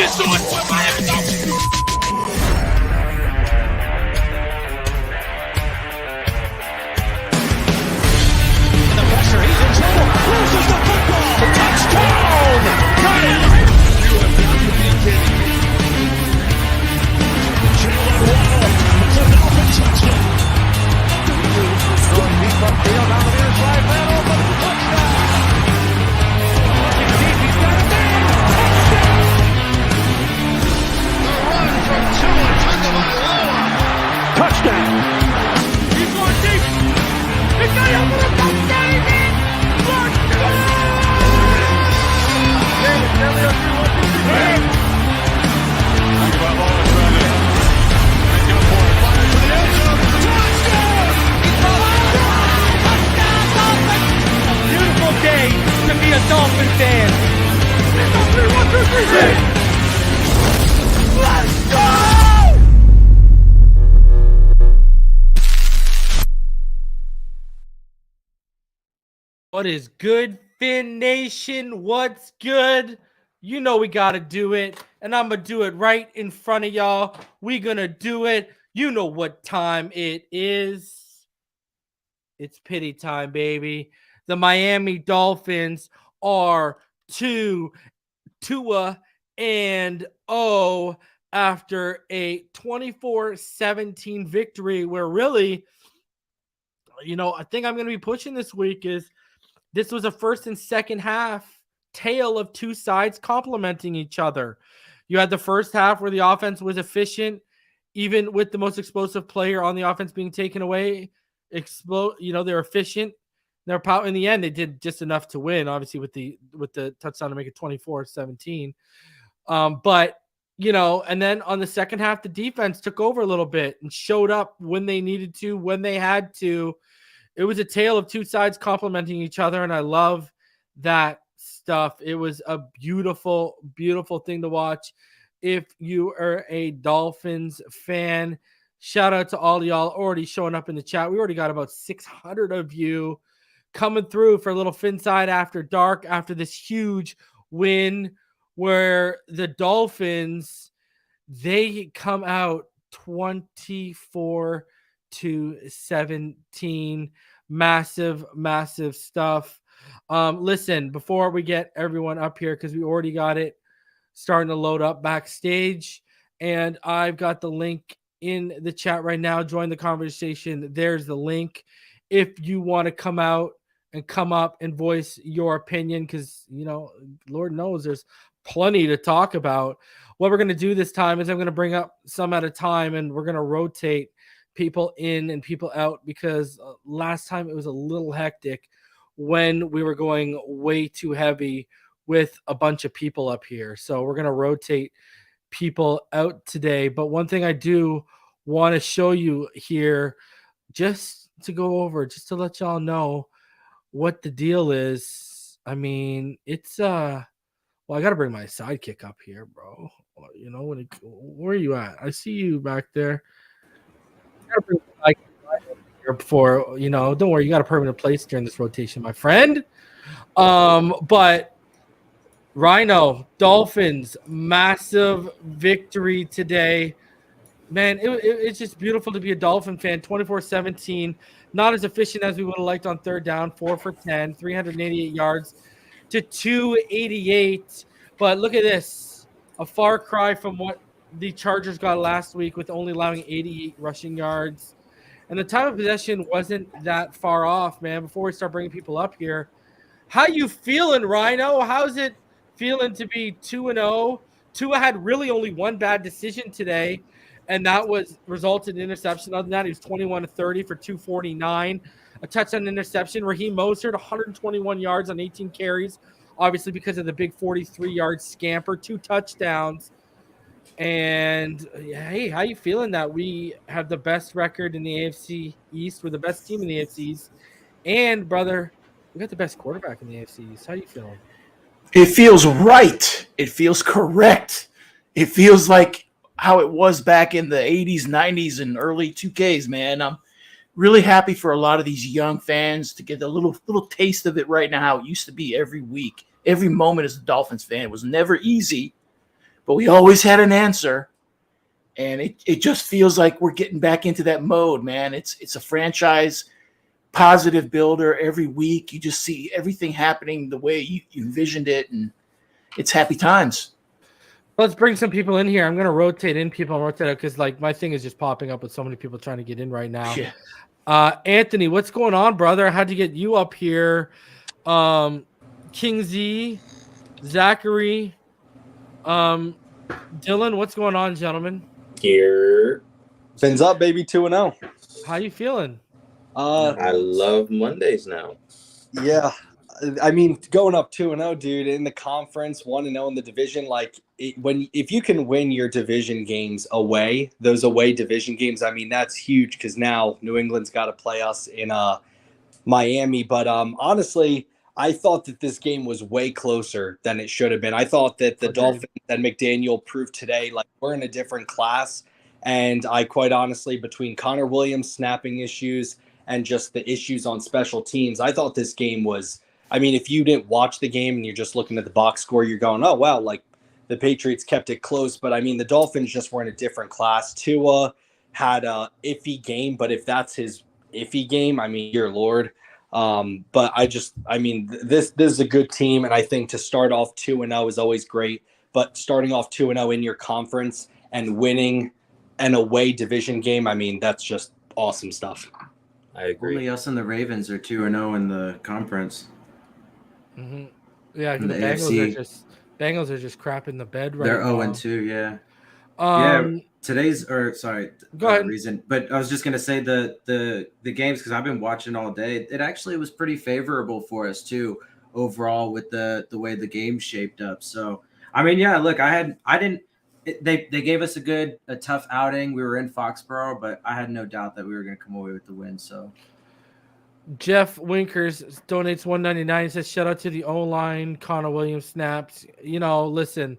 JoeyShotz with Miami Dolphins. The pressure, he's in trouble. Loses the football. Touchdown! Got it! You have got to be kidding me. Gillette Stadium. It's a Dolphin touchdown. Throwing deep upfield on the near side. Man open. Touchdown! Looking deep. He's got a man. Touchdown! The run from Tua Tagovailoa. Touchdown! He's going deep. He's got it for a touchdown. Beautiful day to be a Dolphin fan. Let's go! What is good, Fin Nation? What's good? You know we got to do it, and I'm going to do it right in front of y'all. We going to do it. You know what time it is. It's pity time, baby. The Miami Dolphins are 2-2-0 after a 24-17 victory where really, I think I'm going to be pushing this week is this was a first and second half tale of two sides complementing each other. You had the first half where the offense was efficient, even with the most explosive player on the offense being taken away. They're efficient. They're power. In the end, they did just enough to win, obviously, with the touchdown to make it 24-17. And then on the second half, the defense took over a little bit and showed up when they needed to, when they had to. It was a tale of two sides complementing each other, and I love that stuff. It was a beautiful, beautiful thing to watch. If you are a Dolphins fan, shout out to all y'all already showing up in the chat. We already got about 600 of you coming through for a little Phinside after dark after this huge win where the Dolphins, they come out 24-17. Massive, massive stuff. Listen, before we get everyone up here, because we already got it starting to load up backstage, and I've got the link in the chat right now. Join the conversation. There's the link. If you want to come out and come up and voice your opinion, because, Lord knows there's plenty to talk about. What we're going to do this time is I'm going to bring up some at a time, and we're going to rotate people in and people out because last time it was a little hectic when we were going way too heavy with a bunch of people up here. So we're going to rotate people out today. But one thing I do want to show you here, just to go over, just to let y'all know what the deal is. I mean, it's I got to bring my sidekick up here, bro. Where are you at? I see you back there. I got to bring my sidekick right over here before, don't worry, you got a permanent place during this rotation, my friend. But Rhino, Dolphins, massive victory today. Man, it's just beautiful to be a Dolphin fan. 24-17, not as efficient as we would have liked on third down. 4 for 10, 388 yards to 288. But look at this, a far cry from what the Chargers got last week with only allowing 88 rushing yards. And the time of possession wasn't that far off, man. Before we start bringing people up here, how you feeling, Rhino? How's it feeling to be 2-0? Tua had really only one bad decision today, and that was resulted in interception. Other than that, he was 21-30 for 249. A touchdown interception. Raheem Mostert, 121 yards on 18 carries, obviously because of the big 43-yard scamper. 2 touchdowns. And, hey, how you feeling that we have the best record in the AFC East? We're the best team in the AFC East. And, brother, we got the best quarterback in the AFC East. How you feeling? It feels right. It feels correct. It feels like how it was back in the 80s, 90s, and early 2Ks, man. I'm really happy for a lot of these young fans to get a little taste of it right now. How it used to be every week, every moment as a Dolphins fan. It was never easy, but we always had an answer. And it just feels like we're getting back into that mode, man. It's a franchise positive builder every week. You just see everything happening the way you envisioned it, and it's happy times. Let's bring some people in here. I'm going to rotate in people and rotate out because, like, my thing is just popping up with so many people trying to get in right now. Yeah. Anthony, what's going on, brother? How'd you get you up here? King Z, Zachary, Dylan, what's going on, gentlemen? Here. Fins up, baby, 2-0. How you feeling? I love Mondays now. Yeah. I mean, going up 2-0, dude, in the conference, 1-0 in the division, like if you can win your division games away, those away division games, I mean, that's huge because now New England's got to play us in Miami. But honestly, I thought that this game was way closer than it should have been. I thought that the Dolphins and McDaniel proved today, like, we're in a different class. And I quite honestly, between Connor Williams' snapping issues and just the issues on special teams, I thought this game was, I mean, if you didn't watch the game and you're just looking at the box score, you're going, oh, wow, like the Patriots kept it close. But I mean, the Dolphins just were in a different class. Tua had a iffy game, but if that's his iffy game, I mean, dear Lord. But I mean, this is a good team. And I think to start off 2-0 is always great. But starting off 2-0 in your conference and winning an away division game, I mean, that's just awesome stuff. I agree. Only us and the Ravens are 2-0 in the conference. Mm-hmm. Yeah, In the the Bengals are just crapping the bed right They're now. 0-2, yeah. Yeah. Today's Go ahead. reason, but I was just gonna say the games because I've been watching all day. It actually was pretty favorable for us too overall with the way the game shaped up. So I mean, yeah, look, they gave us a tough outing. We were in Foxborough, but I had no doubt that we were gonna come away with the win. So Jeff Winkers donates $1.99. Says shout out to the O-line, Connor Williams snaps. You know, listen.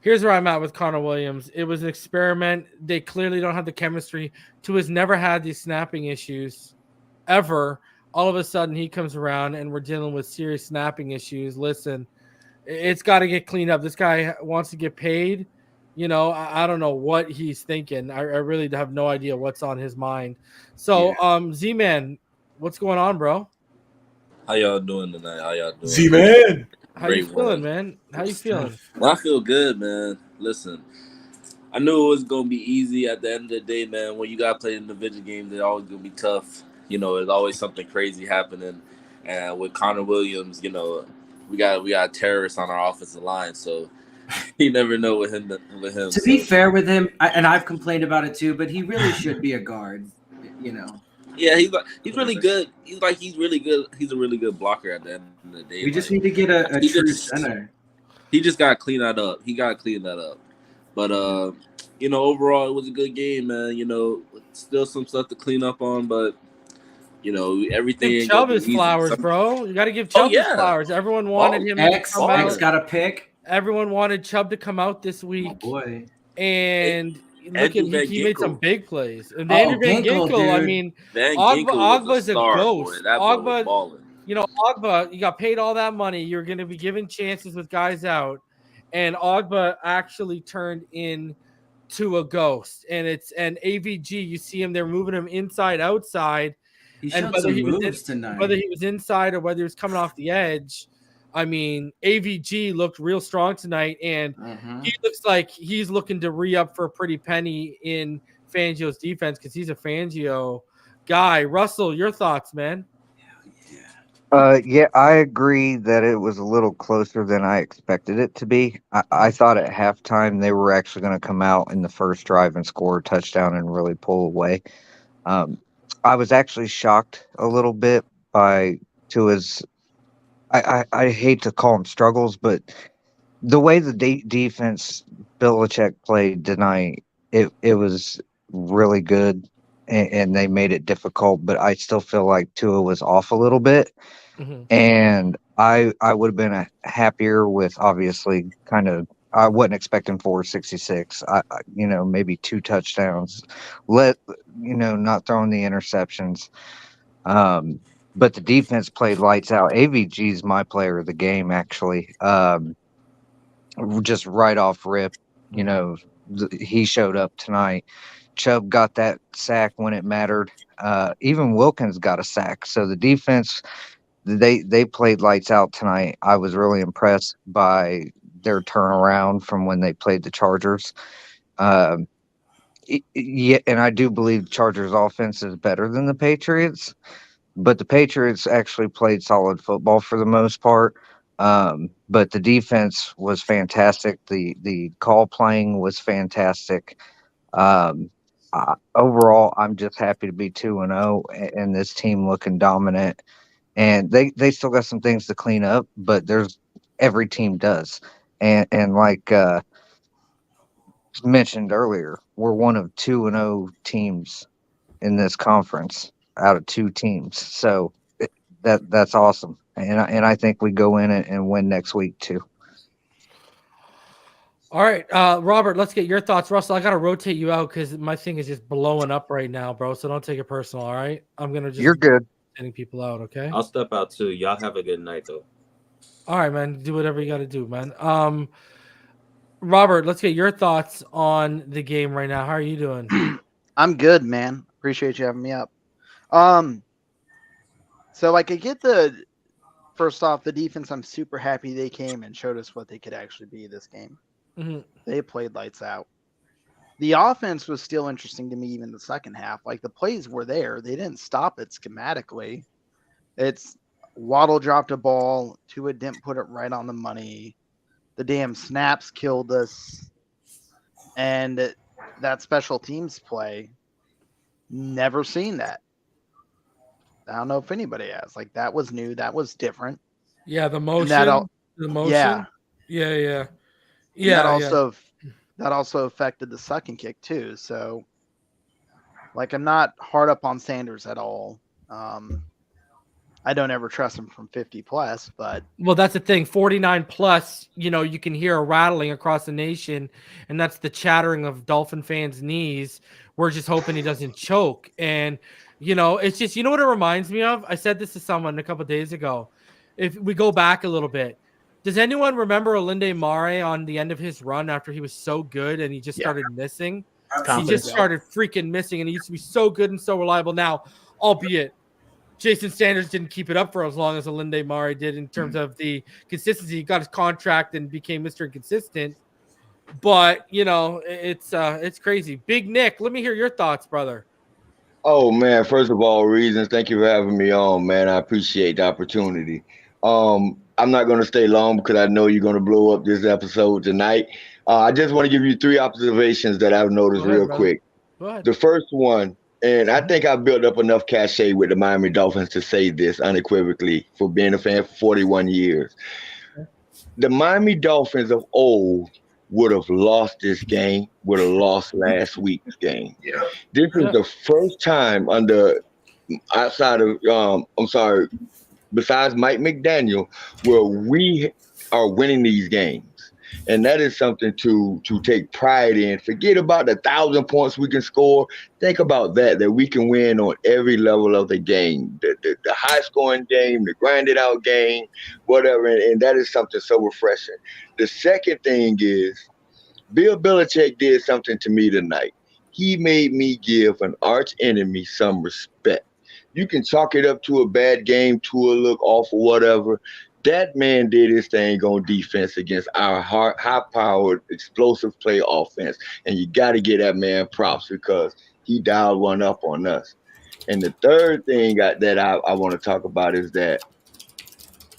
Here's where I'm at with Connor Williams. It was an experiment. They clearly don't have the chemistry. Tua's never had these snapping issues ever. All of a sudden, he comes around, and we're dealing with serious snapping issues. Listen, it's got to get cleaned up. This guy wants to get paid. You know, I don't know what he's thinking. I really have no idea what's on his mind. So, Z-Man, what's going on, bro? How y'all doing tonight? How y'all doing? Z-Man. How you feeling, man? How you feeling? Well, I feel good, man. Listen, I knew it was going to be easy at the end of the day, man. When you got to play in the division games, they're always going to be tough. You know, there's always something crazy happening. And with Connor Williams, you know, we got terrorists on our offensive line, so you never know with him. to be fair with him, and I've complained about it too, but he really should be a guard. You know. Yeah, he's really good. He's really good. He's a really good blocker at the end of the day. We just need to get a true center. He just got to clean that up. But you know, overall, it was a good game, man. You know, still some stuff to clean up on, but you know, everything. Give Chubb his flowers, bro. You got to give Chubb his flowers. Everyone wanted him to come out. X got a pick. Everyone wanted Chubb to come out this week. Oh boy. And look at he made some big plays. And Andrew Van Ginkel, Ginkel, I dude. mean, Van Ginkel Ogba's was a star, ghost. boy. That boy was balling. You know, Ogba, you got paid all that money. You're going to be given chances with guys out. And Ogba actually turned into a ghost. And AVG, you see him, they're moving him inside, outside. He showed some moves tonight. Whether he was inside or whether he was coming off the edge, I mean, AVG looked real strong tonight, and he looks like he's looking to re-up for a pretty penny in Fangio's defense because he's a Fangio guy. Russell, your thoughts, man? Yeah, I agree that it was a little closer than I expected it to be. I thought at halftime they were actually going to come out in the first drive and score a touchdown and really pull away. I was actually shocked a little bit by Tua's. I hate to call them struggles, but the way the defense Belichick played tonight, it was really good, and they made it difficult. But I still feel like Tua was off a little bit, and I would have been happier with obviously kind of. I wasn't expecting 466. Maybe 2 touchdowns. Not throwing the interceptions. But the defense played lights out. AVG's my player of the game, actually. Just right off rip. he showed up tonight. Chubb got that sack when it mattered. Even Wilkins got a sack. So the defense, they played lights out tonight. I was really impressed by their turnaround from when they played the Chargers. Yeah, and I do believe Chargers offense is better than the Patriots, but the Patriots actually played solid football for the most part. But the defense was fantastic. The call playing was fantastic. Um, Overall, I'm just happy to be 2-0 and this team looking dominant. And they still got some things to clean up, but every team does. And like mentioned earlier, we're one of 2-0 teams in this conference out of 2 teams. So that's awesome. And I think we go in and win next week too. All right, Robert, let's get your thoughts. Russell, I got to rotate you out because my thing is just blowing up right now, bro. So don't take it personal, all right? I'm going to just... You're good. Sending people out, okay? I'll step out too. Y'all have a good night, though. All right, man. Do whatever you got to do, man. Robert, let's get your thoughts on the game right now. How are you doing? I'm good, man. Appreciate you having me up. So like I get first off, the defense, I'm super happy they came and showed us what they could actually be this game. Mm-hmm. They played lights out. The offense was still interesting to me even the second half. Like the plays were there. They didn't stop it schematically. It's Waddle dropped a ball. Tua didn't put it right on the money. The damn snaps killed us. And that special teams play, never seen that. I don't know if anybody has. Like that was new. That was different. Yeah, the motion. Yeah. Yeah. That also affected the second kick too. So, like, I'm not hard up on Sanders at all. I don't ever trust him from 50 plus, but well, that's the thing. 49 plus. You can hear a rattling across the nation, and that's the chattering of Dolphin fans' knees. We're just hoping he doesn't choke. And it's just what it reminds me of. I said this to someone a couple of days ago. If we go back a little bit. Does anyone remember Olinde Mare on the end of his run after he was so good and he just started missing? He just started freaking missing, and he used to be so good and so reliable. Now, albeit Jason Sanders didn't keep it up for as long as Olinde Mare did in terms of the consistency. He got his contract and became Mr. Inconsistent. But, it's crazy. Big Nick, let me hear your thoughts, brother. Oh, man, first of all, reasons, thank you for having me on, man. I appreciate the opportunity. I'm not going to stay long because I know you're going to blow up this episode tonight. I just want to give you 3 observations that I've noticed quick. The first one, and I think I've built up enough cachet with the Miami Dolphins to say this unequivocally for being a fan for 41 years. The Miami Dolphins of old would have lost this game, would have lost last week's game. Yeah. This is the first time besides Mike McDaniel, where we are winning these games. And that is something to take pride in. Forget about the 1,000 points we can score. Think about that we can win on every level of the game. The high-scoring game, the grinded-out game, whatever. And that is something so refreshing. The second thing is Bill Belichick did something to me tonight. He made me give an arch enemy some respect. You can chalk it up to a bad game, to a look off or whatever. That man did his thing on defense against our high-powered, explosive play offense. And you got to give that man props because he dialed one up on us. And the third thing that I want to talk about is that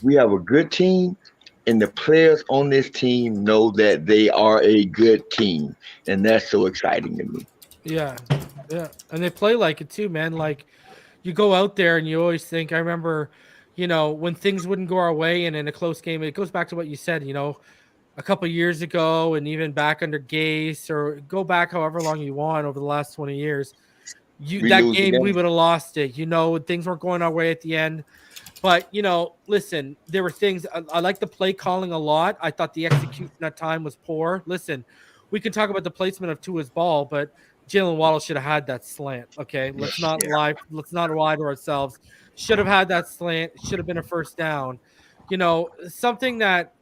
we have a good team, and the players on this team know that they are a good team. And that's so exciting to me. Yeah. And they play like it too, man. Like, you go out there and you always think, I remember, when things wouldn't go our way and in a close game, it goes back to what you said, a couple of years ago and even back under Gase, or go back however long you want over the last 20 years. We would have lost it. Things weren't going our way at the end. But, listen, there were things. I like the play calling a lot. I thought the execution at time was poor. Listen, we can talk about the placement of Tua's ball, but Jalen Waddle should have had that slant. Okay, let's not lie to ourselves. Should have had that slant. Should have been a first down. Something that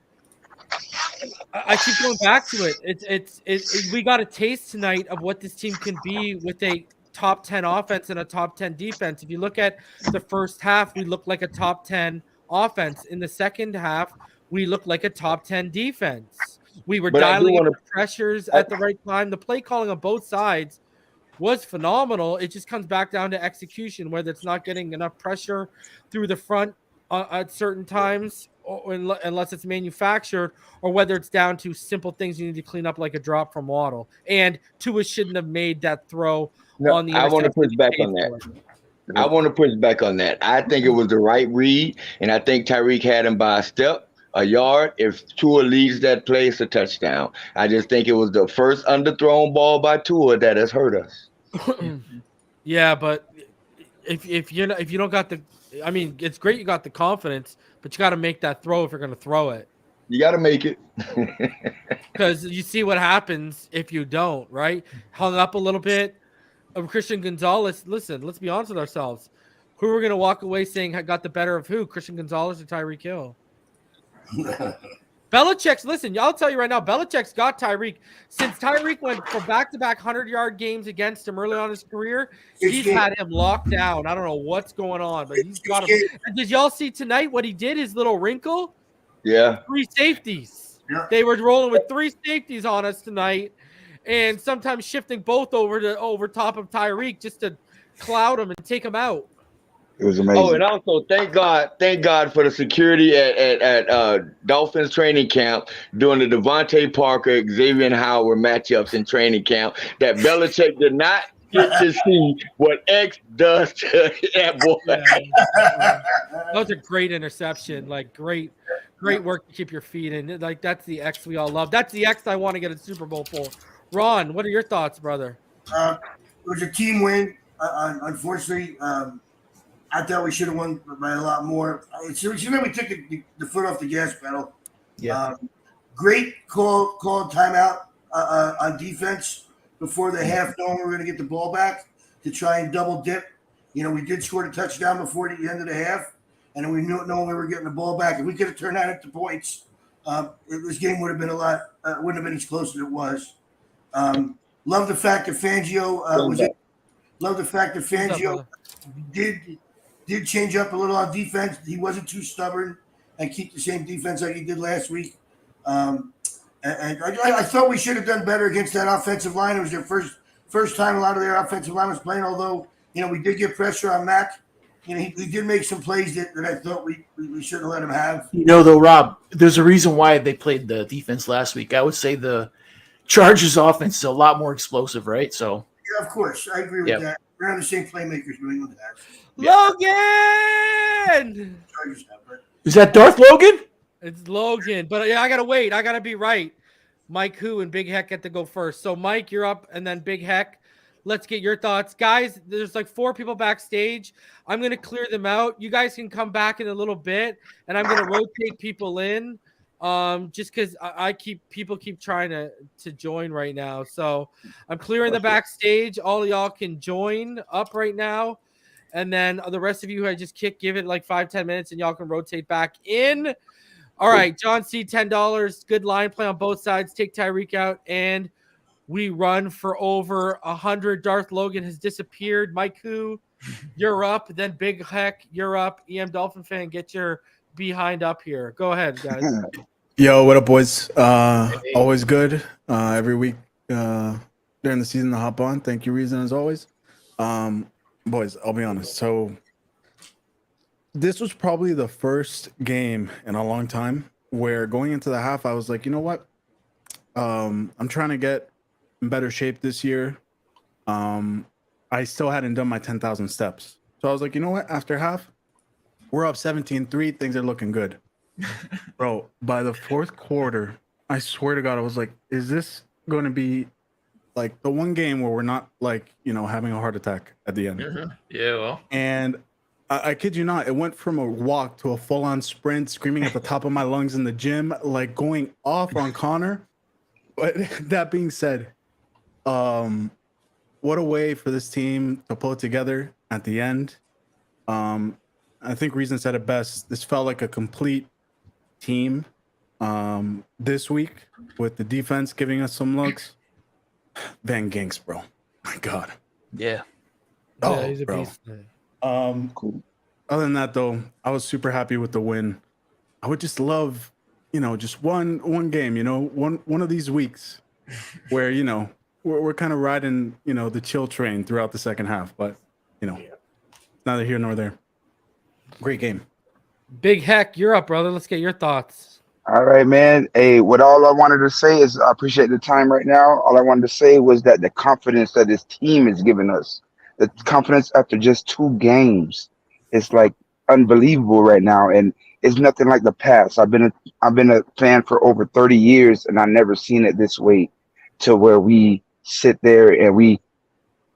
I keep going back to it. We got a taste tonight of what this team can be with a top 10 offense and a top 10 defense. If you look at the first half, we look like a top 10 offense. In the second half, we look like a top 10 defense. We were But I do dialing want up the pressures at the right time. The play calling on both sides was phenomenal. It just comes back down to execution, whether it's not getting enough pressure through the front at certain times, unless it's manufactured, or whether it's down to simple things you need to clean up, like a drop from Waddle. And Tua shouldn't have made that throw on the I want to interception. push back on that. I want to push back on that. I think it was the right read, and I think Tyreek had him by a step, a yard. If Tua leads that play, it's a touchdown. I just think it was the first underthrown ball by Tua that has hurt us. Yeah, but if you don't got the, I mean, it's great you got the confidence, but you got to make that throw if you're going to throw it. You got to make it. Because you see what happens if you don't, right? Hung up a little bit. Christian Gonzalez, listen, let's be honest with ourselves. Who we're going to walk away saying got the better of who? Christian Gonzalez or Tyreek Hill? Belichick's, listen, I'll tell you right now, Belichick's got Tyreek. Since Tyreek went for back-to-back 100-yard games against him early on in his career, he's had him locked down. I don't know what's going on, but he's got him. And did y'all see tonight what he did, his little wrinkle? Yeah. 3 safeties. Yeah. They were rolling with 3 safeties on us tonight, and sometimes shifting both over top of Tyreek just to cloud him and take him out. It was amazing. Oh, and also thank God for the security at Dolphins training camp during the Devontae Parker, Xavier Howard matchups in training camp that Belichick did not get to see what X does to that boy. That was a great interception. Like great work to keep your feet in. Like that's the X we all love. That's the X I want to get a Super Bowl for. Ron, what are your thoughts, brother? It was a team win. Unfortunately, I thought we should have won by a lot more. We took the foot off the gas pedal. Yeah. Great call timeout on defense before the half, knowing we were going to get the ball back to try and double dip. You know, we did score a touchdown before the end of the half, and then we knew we were getting the ball back. If we could have turned that into points, this game would have been wouldn't have been as close as it was. Love the fact that Fangio did change up a little on defense. He wasn't too stubborn and keep the same defense like he did last week. And I thought we should have done better against that offensive line. It was their first time a lot of their offensive line was playing, although, you know, we did get pressure on Mac. You know, he did make some plays that I thought we should have let him have. You know, though, Rob, there's a reason why they played the defense last week. I would say the Chargers offense is a lot more explosive, right? So, yeah, of course. I agree with that. We're on the same playmakers New England has. Logan! Is that Darth Logan? It's Logan. But yeah, I got to wait. I got to be right. Mike Who and Big Heck get to go first. So, Mike, you're up, and then Big Heck. Let's get your thoughts. Guys, there's like 4 people backstage. I'm going to clear them out. You guys can come back in a little bit, and I'm going to rotate people in just because people keep trying to join right now. So I'm clearing the backstage. All of y'all can join up right now. And then the rest of you who I just kicked, give it like 5-10 minutes, and y'all can rotate back in. All right, John C., $10. Good line play on both sides. Take Tyreek out, and we run for over 100. Darth Logan has disappeared. Mike Who, you're up. Then Big Heck, you're up. EM Dolphin fan, get your behind up here. Go ahead, guys. Yo, what up, boys? Always good. Every week during the season to hop on. Thank you, Reason, as always. Boys, I'll be honest. So this was probably the first game in a long time where going into the half, I was like, you know what? I'm trying to get in better shape this year. I still hadn't done my 10,000 steps. So I was like, you know what? After half, we're up 17-3. Things are looking good. Bro, by the fourth quarter, I swear to God, I was like, is this going to be like the one game where we're not like, you know, having a heart attack at the end? Mm-hmm. Yeah, well. And I kid you not, it went from a walk to a full-on sprint, screaming at the top of my lungs in the gym, like going off on Connor. But that being said, what a way for this team to pull it together at the end. I think Reason said it best. This felt like a complete team. This week, with the defense giving us some looks, Van Ginks, bro. My God. Yeah. Yeah, he's a beast. Cool. Other than that, though, I was super happy with the win. I would just love, just one game, one of these weeks where, we're kind of riding, the chill train throughout the second half. But, neither here nor there. Great game. Big Heck, you're up, brother. Let's get your thoughts. All right, man. Hey, what all I wanted to say is I appreciate the time right now. All I wanted to say was that the confidence that this team is giving us, the confidence after just 2 games, it's like unbelievable right now, and it's nothing like the past. I've been a fan for over 30 years, and I've never seen it this way, to where we sit there and we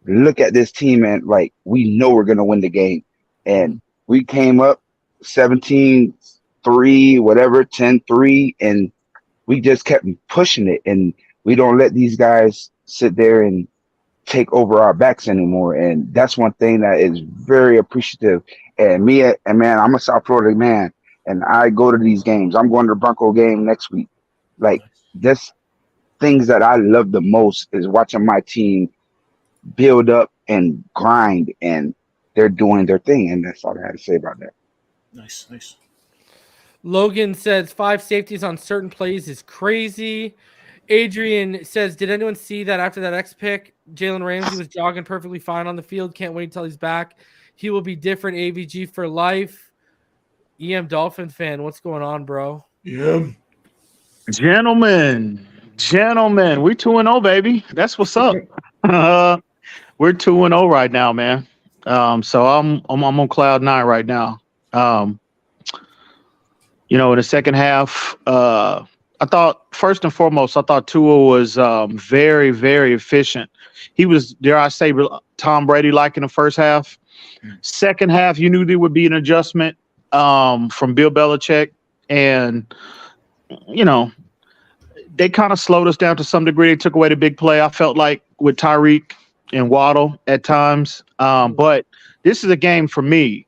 look at this team and like we know we're gonna win the game, and we came up 17-3, whatever, 10-3, and we just kept pushing it, and we don't let these guys sit there and take over our backs anymore. And that's one thing that is very appreciative. And man, I'm a South Florida man, and I go to these games. I'm going to the Bronco game next week. Like, this things that I love the most is watching my team build up and grind, and they're doing their thing. And that's all I had to say about that. Nice. Logan says 5 safeties on certain plays is crazy. Adrian says, did anyone see that after that X pick, Jalen Ramsey was jogging perfectly fine on the field? Can't wait until he's back. He will be different. AVG for life. EM Dolphin fan, what's going on, bro? Yeah. Gentlemen, we 2-0, baby. That's what's up. We're 2-0 right now, man. So I'm on cloud 9 right now. In the second half, I thought, first and foremost, Tua was very, very efficient. He was, dare I say, Tom Brady-like in the first half. Second half, you knew there would be an adjustment from Bill Belichick. And, they kind of slowed us down to some degree. They took away the big play, I felt like, with Tyreek and Waddle at times. But this is a game for me.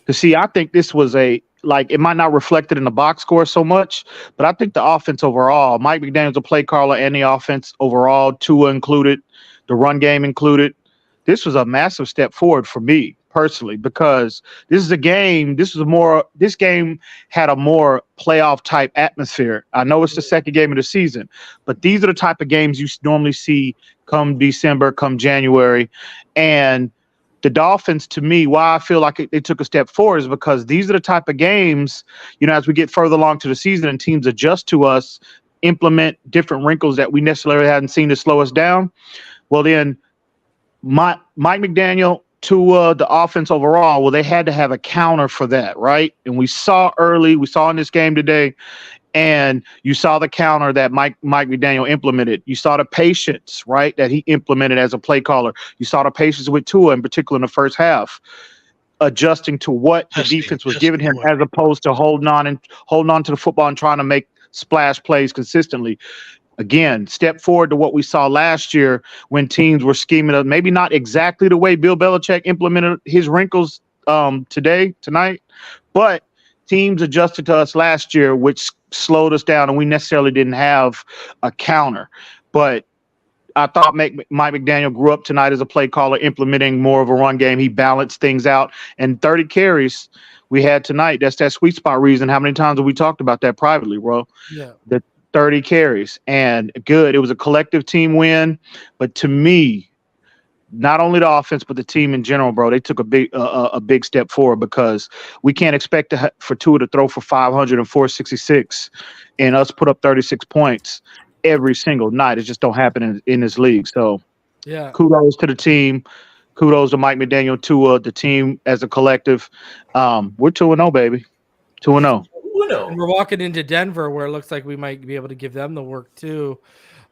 To see, I think this was it might not reflect it in the box score so much, but I think the offense overall, Mike McDaniel's a play caller, and the offense overall, Tua included, the run game included, this was a massive step forward for me personally, because this game had a more playoff type atmosphere. I know it's the second game of the season, but these are the type of games you normally see come December, come January. And the Dolphins, to me, why I feel like they took a step forward is because these are the type of games, as we get further along to the season and teams adjust to us, implement different wrinkles that we necessarily hadn't seen to slow us down. Well, then Mike McDaniel, Tua, the offense overall, they had to have a counter for that, right? And we saw in this game today, and you saw the counter that Mike McDaniel implemented. You saw the patience, right, that he implemented as a play caller. You saw the patience with Tua, in particular in the first half, adjusting to what the defense was giving him, as opposed to holding on to the football and trying to make splash plays consistently. Again, step forward to what we saw last year when teams were scheming up, maybe not exactly the way Bill Belichick implemented his wrinkles tonight, but teams adjusted to us last year, which slowed us down, and we necessarily didn't have a counter. But I thought Mike McDaniel grew up tonight as a play caller, implementing more of a run game. He balanced things out, and 30 carries we had tonight. That's that sweet spot reason. How many times have we talked about that privately, bro? Yeah. The 30 carries, and good. It was a collective team win, but to me, not only the offense but the team in general, bro, they took a big step forward, because we can't expect for Tua to throw for 500 and 466 and us put up 36 points every single night. It just don't happen in this league. So, yeah, kudos to the team. Kudos to Mike McDaniel, Tua, the team as a collective. We're 2-0, baby. 2-0. And we're walking into Denver, where it looks like we might be able to give them the work too.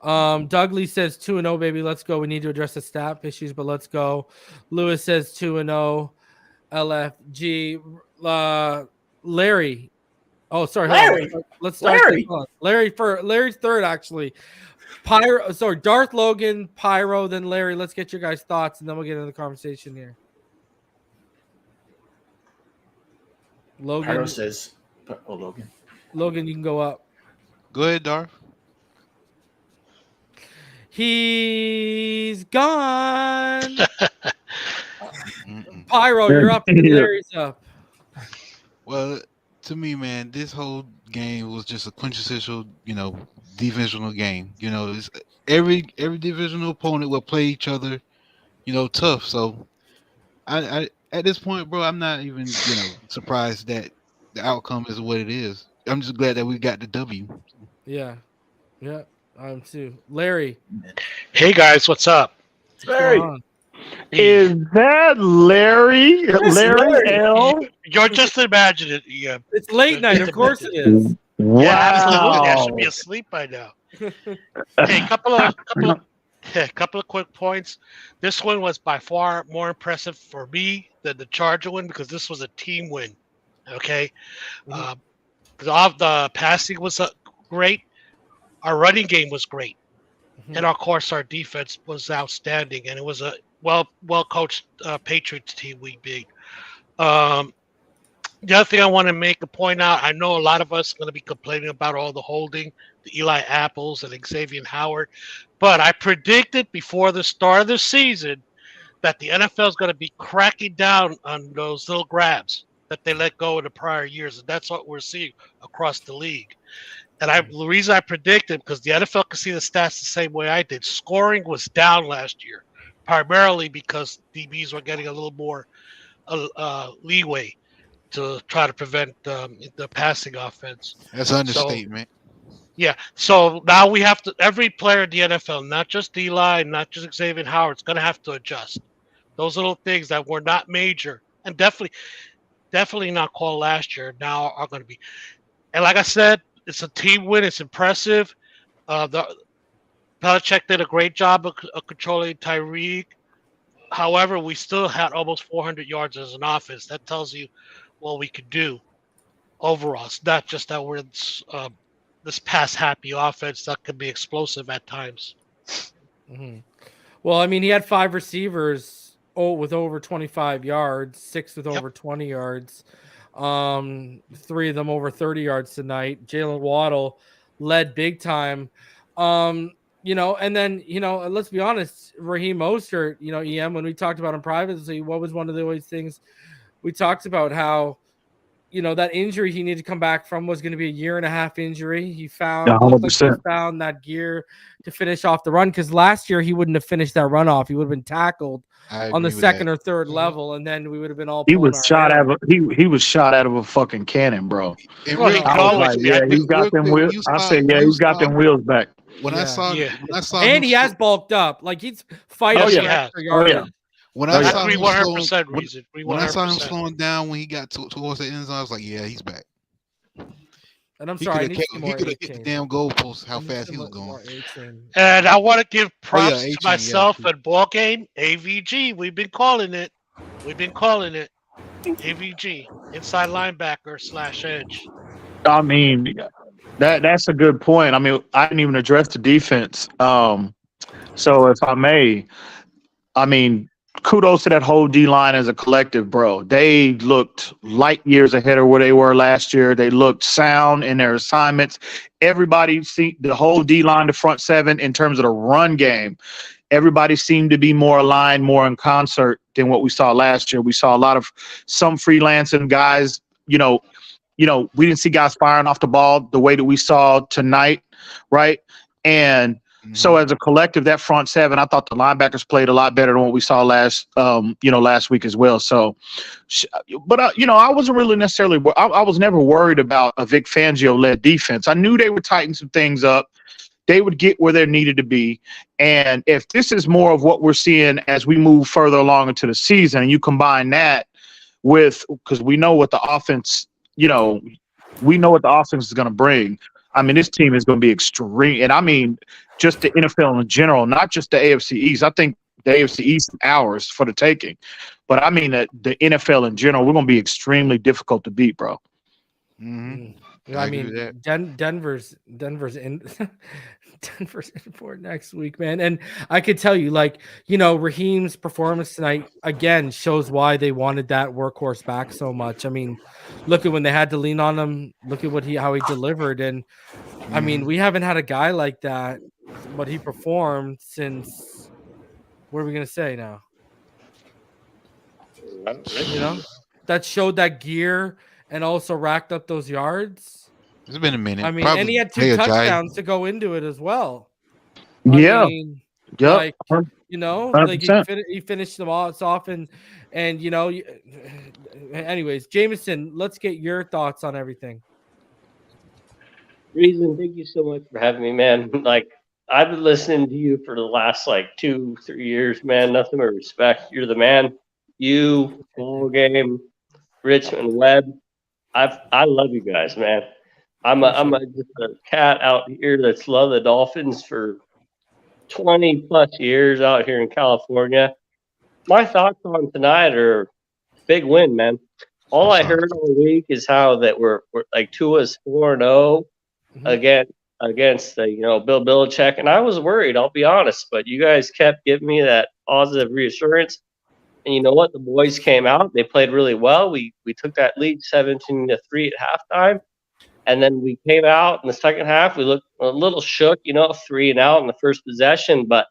Dougley says 2-0, baby. Let's go. We need to address the stat issues, but let's go. Lewis says 2-0. LFG. Larry. Oh, sorry. Larry. Let's start. Larry. Larry's third, actually. Darth Logan, Pyro, then Larry. Let's get your guys' thoughts, and then we'll get into the conversation here. Logan Pyro says, Logan, you can go up. Go ahead, Darth. He's gone. Pyro, you're up. Larry's up. Well, to me, man, this whole game was just a quintessential, divisional game. Every divisional opponent will play each other, tough. So, I at this point, bro, I'm not even, surprised that the outcome is what it is. I'm just glad that we got the W. Yeah, I'm too. Larry, Hey guys, what's up? what's going on? Is that Larry? Larry L? You're just imagining it, Ian. It's late night. Of course it is. Yeah, absolutely. I should Wow. be asleep by now. Hey, couple of quick points. This one was by far more impressive for me than the Charger win because this was a team win. Okay, the passing was great. Our running game was great, and of course our defense was outstanding. And it was a well coached Patriots team we beat. The other thing I want to make a point out, I know a lot of us are going to be complaining about all the holding, the Eli Apples and Xavier Howard, but I predicted before the start of the season that the NFL is going to be cracking down on those little grabs that they let go in the prior years, and that's what we're seeing across the league. And the reason I predicted, because the NFL can see the stats the same way I did, scoring was down last year, primarily because DBs were getting a little more leeway to try to prevent the passing offense. That's an understatement. Yeah. So now we have to, every player in the NFL, not just Eli, not just Xavier Howard, is going to have to adjust. Those little things that were not major and definitely not called last year now are going to be. And like I said, it's a team win. It's impressive. The Belichick did a great job of controlling Tyreek. However, we still had almost 400 yards as an offense. That tells you what we could do overall. It's not just that we're this pass-happy offense that can be explosive at times. Well, I mean, he had 5 receivers with over 25 yards, 6 with over 20 yards. 3 of them over 30 yards tonight. Jalen Waddle led big time. And then, let's be honest, Raheem Mostert, EM, when we talked about him privately, what was one of the things we talked about how, that injury he needed to come back from was going to be a 1.5 year injury. He found that gear to finish off the run because last year he wouldn't have finished that run off. He would have been tackled on the second or third level, and then we would have been all. He was shot out of he was shot out of a fucking cannon, bro. He's got them wheels. I said, yeah, he's got them wheels back. When I saw and he has bulked up, like he's fighting for extra yardage. When I saw him 100% when I saw him slowing down when he got towards the end zone, I was like, yeah, he's back. And I'm sorry, he could have hit the damn goalpost how fast he was going. And I want to give props to myself and ball game AVG. We've been calling it. AVG, inside linebacker / edge. I mean, that's a good point. I mean, I didn't even address the defense. So if I may, I mean, kudos to that whole D-line as a collective, bro. They looked light years ahead of where they were last year. They looked sound in their assignments. Everybody see the whole D-line, the front seven, in terms of the run game. Everybody seemed to be more aligned, more in concert than what we saw last year. We saw a lot of some freelancing guys, we didn't see guys firing off the ball the way that we saw tonight, right? And so as a collective, that front seven, I thought the linebackers played a lot better than what we saw last week as well. So, but I wasn't really necessarily, I was never worried about a Vic Fangio-led defense. I knew they would tighten some things up. They would get where they needed to be. And if this is more of what we're seeing as we move further along into the season, and you combine that with, because we know what the offense, we know what the offense is going to bring. I mean, this team is going to be extreme. And I mean, just the NFL in general, not just the AFC East. I think the AFC East is ours for the taking. But I mean, the NFL in general, we're going to be extremely difficult to beat, bro. I agree with mean, that. Denver's in Denver's in for it next week, man. And I could tell you, like, Raheem's performance tonight again shows why they wanted that workhorse back so much. I mean, look at when they had to lean on him. Look at how he delivered. And I mean, we haven't had a guy like that, but he performed since. What are we gonna say now? That showed that gear and also racked up those yards. It's been a minute. I mean, Probably and he had 2 play a guy. touchdowns to go into it as well. Yeah. I mean, Yep. like, like 100%. he finished them all off, and anyways, Jameson, let's get your thoughts on everything. Reason, thank you so much for having me, man. Like, I've been listening to you for the last 2-3 years, man. Nothing but respect. You're the man. You, full game, Richmond, Webb. I love you guys, man. I'm just a cat out here that's loved the Dolphins for 20 plus years out here in California. My thoughts on tonight are big win, man. All I heard all week is how that we're like Tua's 4-0 against Bill Belichick, and I was worried, I'll be honest, but you guys kept giving me that positive reassurance. And you know what? The boys came out. They played really well. We took that lead 17-3 at halftime. And then we came out in the second half. We looked a little shook, 3 and out in the first possession. But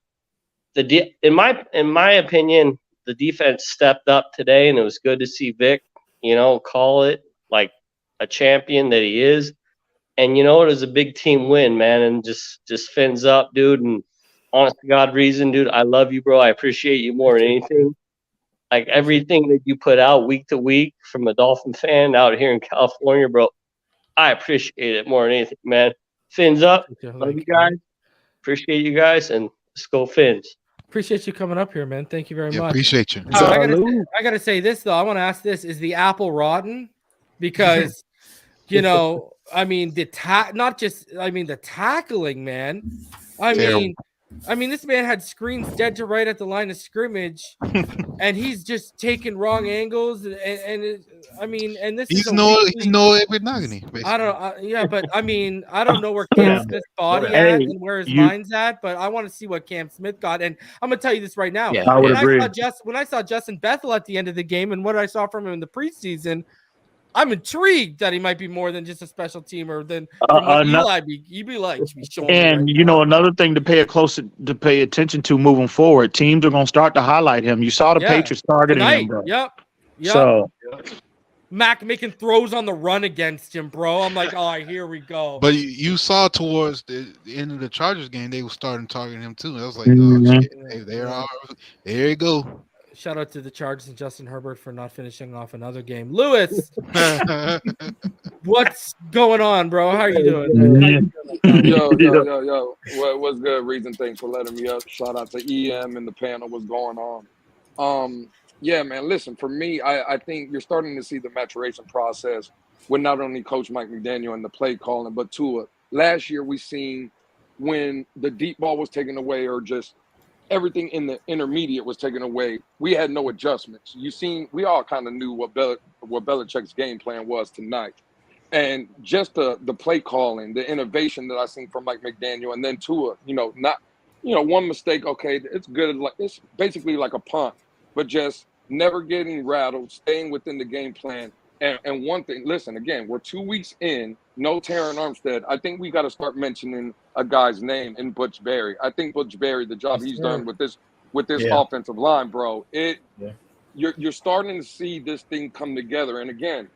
in my opinion, the defense stepped up today, and it was good to see Vic, call it like a champion that he is. And it was a big team win, man. And just fins up, dude. And honest to God reason, dude, I love you, bro. I appreciate you more than anything. Like everything that you put out week to week from a Dolphin fan out here in California, bro, I appreciate it more than anything, man. Fins up. Love you guys. Appreciate you guys, and let's go Fins. Appreciate you coming up here, man. Thank you very much. Appreciate you. I gotta say this though. I want to ask this: is the apple rotten? Because I mean the tackling, man. I mean, this man had screens dead to right at the line of scrimmage, and he's just taking wrong angles. And this he's is no Monogamy. I don't, but I mean, I don't know where Cam Smith's body at and where his mind's at, but I want to see what Cam Smith got. And I'm gonna tell you this right now. Yeah, I would agree. When I saw Justin Bethel at the end of the game and what I saw from him in the preseason, I'm intrigued that he might be more than just a special teamer than what he'd be like. And another thing to pay attention to moving forward, teams are going to start to highlight him. You saw the Patriots targeting him, bro. Yep. So Mac making throws on the run against him, bro. I'm like, all right, here we go. But you saw towards the end of the Chargers game, they were starting targeting him too. I was like, oh shit, hey, there you go. Shout out to the Chargers and Justin Herbert for not finishing off another game. Lewis, what's going on, bro? How are you doing? Yo. What's good, Reason? Thanks for letting me up. Shout out to EM and the panel. What's going on? Yeah, man, listen, for me, I think you're starting to see the maturation process with not only Coach Mike McDaniel and the play calling, but Tua. Last year, we seen when the deep ball was taken away or just everything in the intermediate was taken away, we had no adjustments. We all kind of knew what Belichick's game plan was tonight. And just the play calling, the innovation that I seen from Mike McDaniel, and then Tua, one mistake, okay, it's good. It's basically like a punt, but just never getting rattled, staying within the game plan. And one thing, listen, again, we're 2 weeks in, no Terran Armstead. I think we got to start mentioning a guy's name in Butch Berry. I think Butch Berry, the job he's done with this offensive line, bro, you're starting to see this thing come together. And again,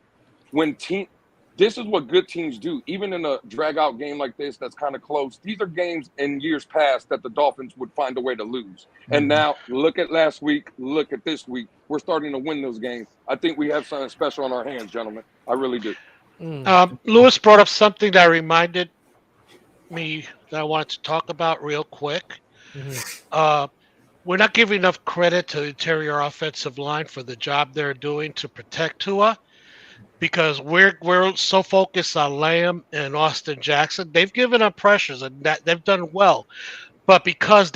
this is what good teams do. Even in a drag-out game like this that's kind of close, these are games in years past that the Dolphins would find a way to lose. And now, look at last week, look at this week. We're starting to win those games. I think we have something special on our hands, gentlemen. I really do. Lewis brought up something that reminded me that I wanted to talk about real quick. We're not giving enough credit to the interior offensive line for the job they're doing to protect Tua, because we're so focused on Lamb and Austin Jackson. They've given up pressures and that they've done well, but because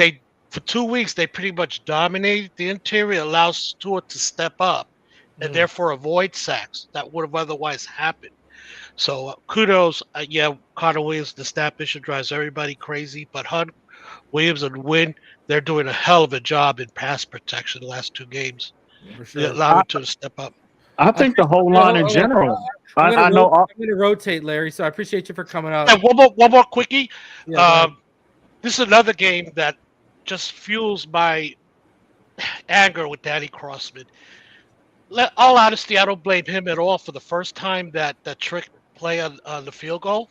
for 2 weeks they pretty much dominated the interior, allows Tua to step up and therefore avoid sacks that would have otherwise happened. So kudos. Yeah, Connor Williams, the stat mission drives everybody crazy, but Hunt, Williams, and Wynn, they're doing a hell of a job in pass protection the last 2 games. For They sure. allow it to step up. I think the whole line in general. I'm I know. going to rotate, Larry. So I appreciate you for coming out. And one more quickie. Yeah, go ahead. This is another game that just fuels my anger with Danny Crossman. All honesty, I don't blame him at all for the first time that trick play on the field goal.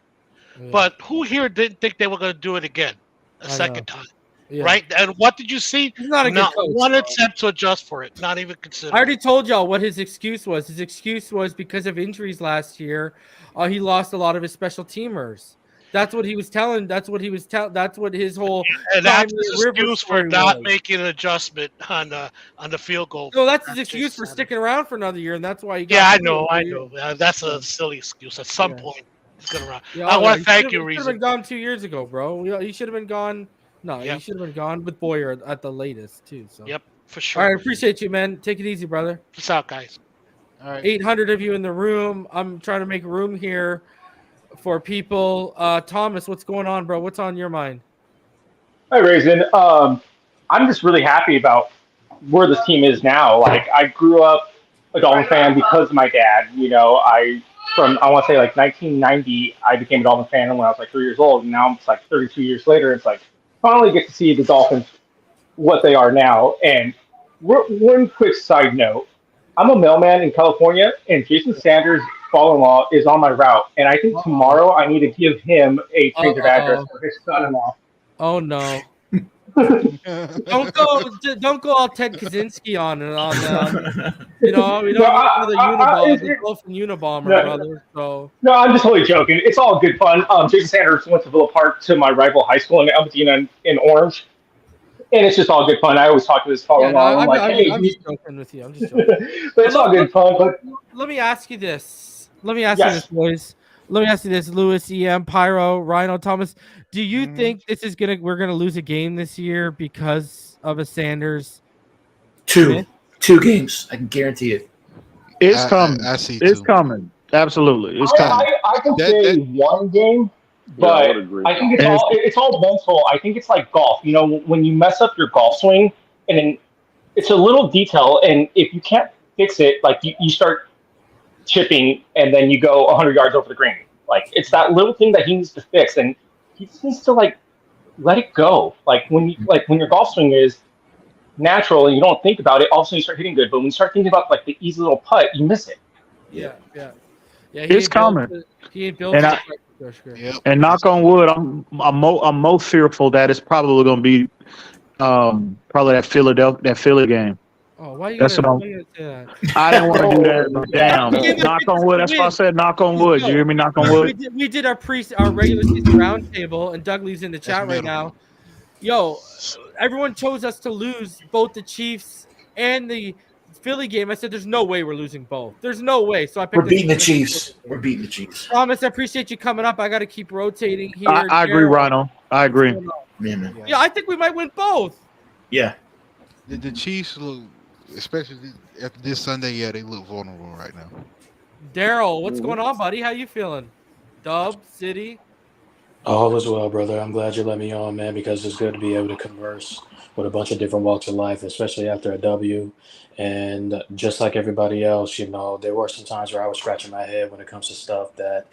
Yeah. But who here didn't think they were going to do it again a second time? Yeah. Right? And what did you see? He's not a good coach, one bro. attempt to adjust for it, not even considered. I already told y'all what his excuse was. His excuse was because of injuries last year, he lost a lot of his special teamers. That's what he was telling. That's what his whole. And that's his River excuse for story not was. making an adjustment on the field goal. No, that's his excuse for sticking around for another year, and that's why he got. Yeah, I know. That's a silly excuse. At some point, he's gonna run. I want to thank you, He should have Reason. been gone 2 years ago, bro. He should have been gone. No, he should have been gone with Boyer at the latest too. So. Yep, for sure. All right, appreciate you, man. Take it easy, brother. Peace out, guys. All right. 800 of you in the room. I'm trying to make room here for people. Thomas, what's going on, bro? What's on your mind? Hi, Raisin. I'm just really happy about where this team is now. Like, I grew up a Dolphin fan because of my dad. You know, I want to say like 1990, I became a Dolphin fan when I was like 3 years old, and now it's like 32 years later. It's like finally get to see the Dolphins what they are now. And one quick side note: I'm a mailman in California, and Jason Sanders' father-in-law is on my route, and I think tomorrow I need to give him a change of address for his son-in-law. Oh no! don't go all Ted Kaczynski on. We don't have the Unabomber, brother. So No, I'm just totally joking. It's all good fun. Jason Sanders went to Villa Park to my rival high school in Albertina in Orange, and it's just all good fun. I always talk to his father-in-law. I'm just joking with you. I'm just joking. But it's all good fun. But let me ask you this. You this, boys. Let me ask you this, Lewis, EM, Pyro, Rhino, Thomas. Do you think we're gonna lose a game this year because of a Sanders? Two games. I can guarantee it. It's coming. I see. It's coming. Absolutely, it's coming. I can say one game, but I think it's all mental. I think it's like golf. You know, when you mess up your golf swing, and then it's a little detail, and if you can't fix it, like you start chipping, and then you go 100 yards over the green. Like, it's that little thing that he needs to fix, and he just needs to like let it go. Like when your golf swing is natural and you don't think about it, all of a sudden you start hitting good. But when you start thinking about like the easy little putt, you miss it. Yeah. It's coming. He ain't built. And knock on wood, I'm most fearful that it's probably going to be probably that Philly game. Oh, why you That's gonna what say that? I didn't want to do that. But damn. Knock on wood. That's why I said knock on wood. You hear me? Knock on wood. We did our regular season roundtable, and Douglas in the chat right now. Yo, everyone chose us to lose both the Chiefs and the Philly game. I said, "There's no way we're losing both. There's no way." So I picked We're beating the Chiefs. We're beating the Chiefs. Thomas, I appreciate you coming up. I got to keep rotating here. I agree, Rhino. I agree. Yeah, I think we might win both. Yeah. The Chiefs look, especially after this Sunday, they look vulnerable right now. Daryl, what's going on, buddy? How you feeling? Dub, City? All is well, brother. I'm glad you let me on, man, because it's good to be able to converse with a bunch of different walks of life, especially after a W. And just like everybody else, there were some times where I was scratching my head when it comes to stuff that,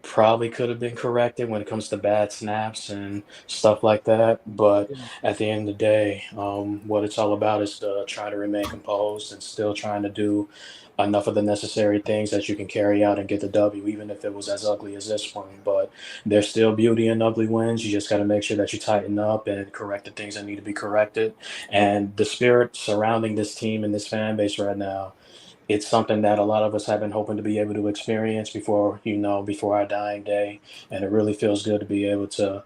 probably could have been corrected when it comes to bad snaps and stuff like that. But at the end of the day, what it's all about is to try to remain composed and still trying to do enough of the necessary things that you can carry out and get the W, even if it was as ugly as this one. But there's still beauty in ugly wins. You just got to make sure that you tighten up and correct the things that need to be corrected. And the spirit surrounding this team and this fan base right now, it's something that a lot of us have been hoping to be able to experience before our dying day. And it really feels good to be able to,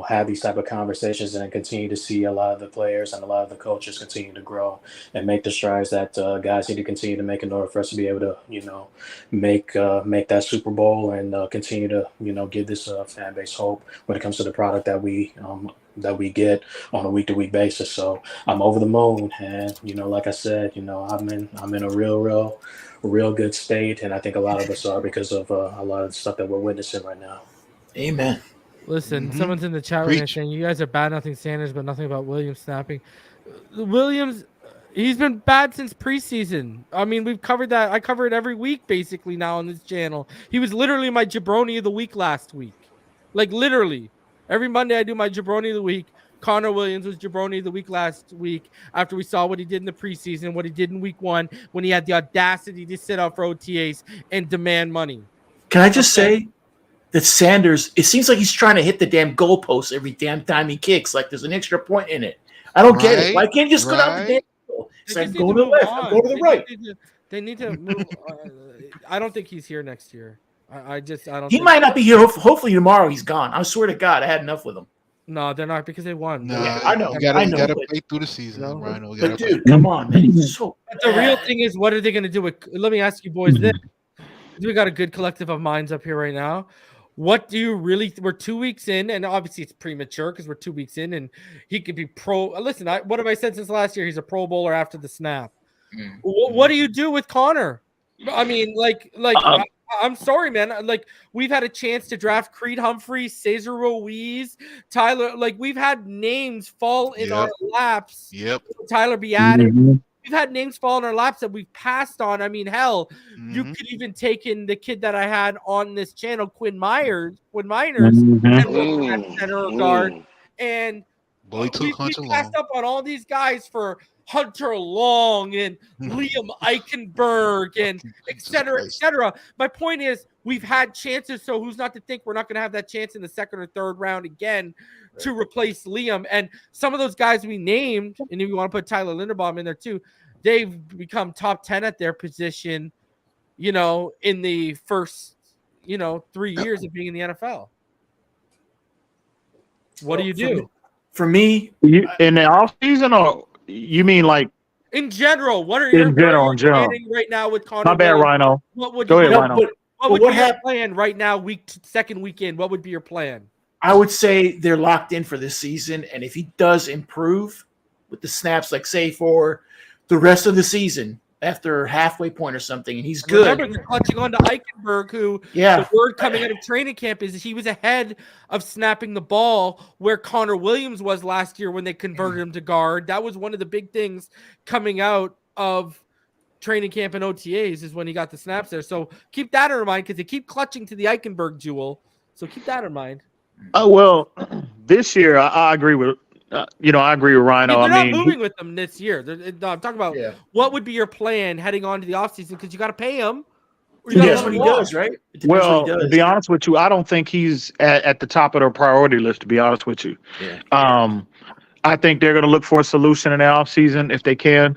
have these type of conversations and continue to see a lot of the players and a lot of the coaches continue to grow and make the strides that guys need to continue to make in order for us to be able to, make that Super Bowl and continue to, give this fan base hope when it comes to the product that we that we get on a week-to-week basis. So I'm over the moon, and like I said, I'm in a real good state, and I think a lot of us are because of a lot of the stuff that we're witnessing right now. Amen. Listen, someone's in the chat right now saying you guys are bad nothing Sanders, but nothing about Williams snapping. Williams, he's been bad since preseason. I mean, we've covered that. I cover it every week basically now on this channel. He was literally my jabroni of the week last week. Like literally. Every Monday I do my jabroni of the week. Connor Williams was jabroni of the week last week after we saw what he did in the preseason, what he did in week 1 when he had the audacity to sit out for OTAs and demand money. Can I just say that Sanders, it seems like he's trying to hit the damn goalpost every damn time he kicks. Like there's an extra point in it. I don't get it. Why can't you just go down the damn goal? It's like go to the left, go to the right. They need to move. I don't think he's here next year. I don't. He might not be here. Hopefully tomorrow he's gone. I swear to God, I had enough with him. No, they're not because they won. No, Yeah, I know. You gotta but, play through the season, Rhino. But dude, come on, man. He's so But the real thing is, what are they going to do with? Let me ask you boys this. We got a good collective of minds up here right now. What do you really? We're 2 weeks in, and obviously it's premature because we're 2 weeks in, and he could be pro. Listen, what have I said since last year? He's a Pro Bowler after the snap. What do you do with Connor? I mean, I'm sorry, man. Like we've had a chance to draft Creed Humphrey, Cesar Ruiz, Tyler. Like we've had names fall in our laps. Yep. Tyler be added. We've had names fall in our laps that we've passed on. I mean, hell, you could even taken the kid that I had on this channel, Quinn Miners, and look at center or guard. And we passed up on all these guys for Hunter Long and Liam Eichenberg and et cetera, et cetera. My point is we've had chances, so who's not to think we're not going to have that chance in the second or third round again to replace Liam. And some of those guys we named, and if you want to put Tyler Linderbaum in there too, they've become top 10 at their position, in the first, 3 years of being in the NFL. What do you do? For me, in the offseason, or you mean like in general? What are your planning right now with Connor? My bad, Rhino. What would Go you ahead, Rhino. What would be your plan right now? Second weekend. What would be your plan? I would say they're locked in for this season, and if he does improve with the snaps, like say for the rest of the season, after halfway point or something, and he's good. Remember, they're clutching on to Eichenberg, who the word coming out of training camp is he was ahead of snapping the ball where Connor Williams was last year when they converted him to guard. That was one of the big things coming out of training camp and OTAs is when he got the snaps there. So keep that in mind because they keep clutching to the Eichenberg jewel. So keep that in mind. Well, this year I agree with. I agree with Rhino. They're not moving with them this year. I'm talking about what would be your plan heading on to the offseason because you got to pay him. That's what he does, right? Well, to be honest with you, I don't think he's at the top of their priority list, to be honest with you. I think they're going to look for a solution in the offseason if they can.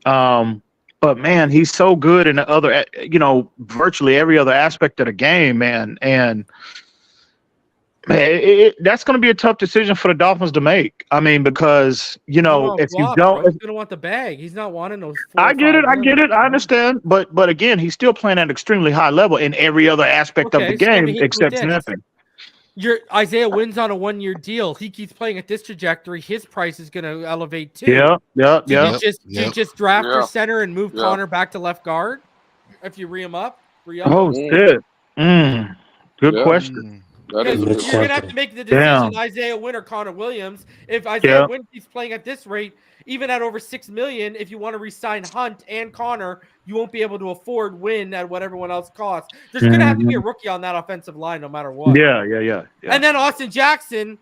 But, man, he's so good in the other, virtually every other aspect of the game, man. And – man, that's going to be a tough decision for the Dolphins to make. I mean, because if you don't, he's going to want the bag. He's not wanting those. I get it. I understand. But again, he's still playing at an extremely high level in every other aspect of the game except snapping. Your Isaiah Wynn's on a 1-year deal. He keeps playing at this trajectory. His price is going to elevate too. Yeah. Just draft your center and move Connor back to left guard if you re him up. Oh shit. Good question. You're going to have to make the decision, Isaiah Wynn or Connor Williams. If Isaiah Wynn keeps playing at this rate, even at over $6 million, if you want to re-sign Hunt and Connor, you won't be able to afford Wynn at what everyone else costs. There's going to have to be a rookie on that offensive line no matter what. Yeah. And then Austin Jackson,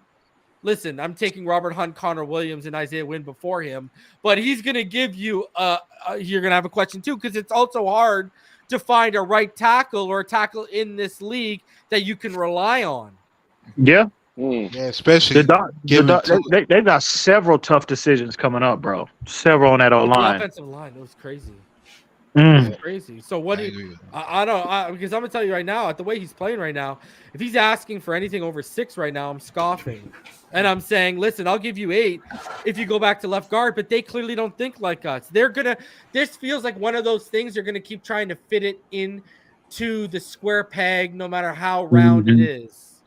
listen, I'm taking Robert Hunt, Connor Williams, and Isaiah Wynn before him, but he's going to give you you're going to have a question too because it's also hard to find a right tackle or a tackle in this league that you can rely on. Yeah, especially they've got several tough decisions coming up, bro. Several on that O-line. The offensive line, it was crazy. It was crazy. So what do you? Because I'm gonna tell you right now, at the way he's playing right now, if he's asking for anything over 6 right now, I'm scoffing, and I'm saying, listen, I'll give you 8 if you go back to left guard. But they clearly don't think like us. This feels like one of those things they're gonna keep trying to fit it in to the square peg, no matter how round it is.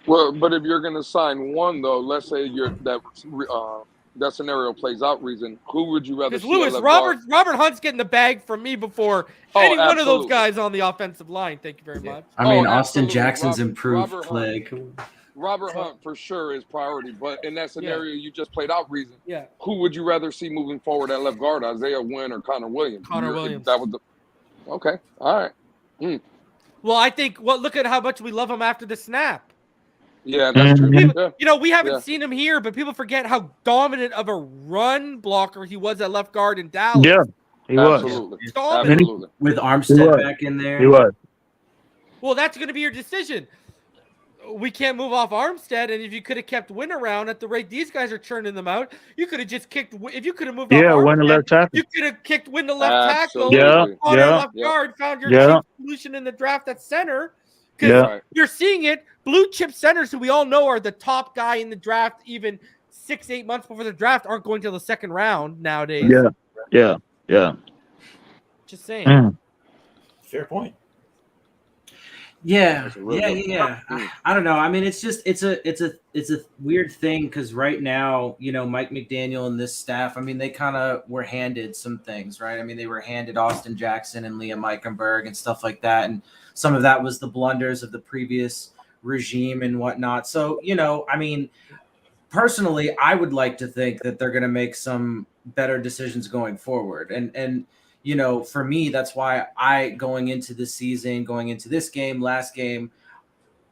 Well, but if you're going to sign one, though, let's say that scenario plays out, reason, who would you rather Because see Lewis, at left guard? Robert Hunt's getting the bag from me before any one of those guys on the offensive line. Thank you very much. I mean, Austin absolutely. Jackson's improved Robert play. Robert Hunt for sure is priority, but in that scenario you just played out, reason. Yeah. Who would you rather see moving forward at left guard, Isaiah Wynn or Connor Williams? That was the okay. All right. Well, I think. Well, look at how much we love him after the snap. Yeah, that's true. Yeah. We haven't seen him here, but people forget how dominant of a run blocker he was at left guard in Dallas. Yeah, he was. Dominant. With Armstead back in there. He was. Well, that's going to be your decision. We can't move off Armstead, and if you could have kept Wynn around at the rate these guys are churning them out, you could have just kicked. If you could have moved off Armstead, Wynn to left tackle. you could have kicked Wynn to left tackle. Left guard, found your cheap solution in the draft at center. Because you're seeing it. Blue chip centers, who we all know are the top guy in the draft, even 6-8 months before the draft, aren't going to the second round nowadays. Yeah. Just saying. Fair point. Yeah. I don't know. I mean, it's a weird thing because right now, Mike McDaniel and this staff, I mean, they kind of were handed some things, right? I mean, they were handed Austin Jackson and Liam Eichenberg and stuff like that, and some of that was the blunders of the previous regime and whatnot. So, I mean, personally, I would like to think that they're going to make some better decisions going forward, and. For me, that's why going into this season, going into this game, last game,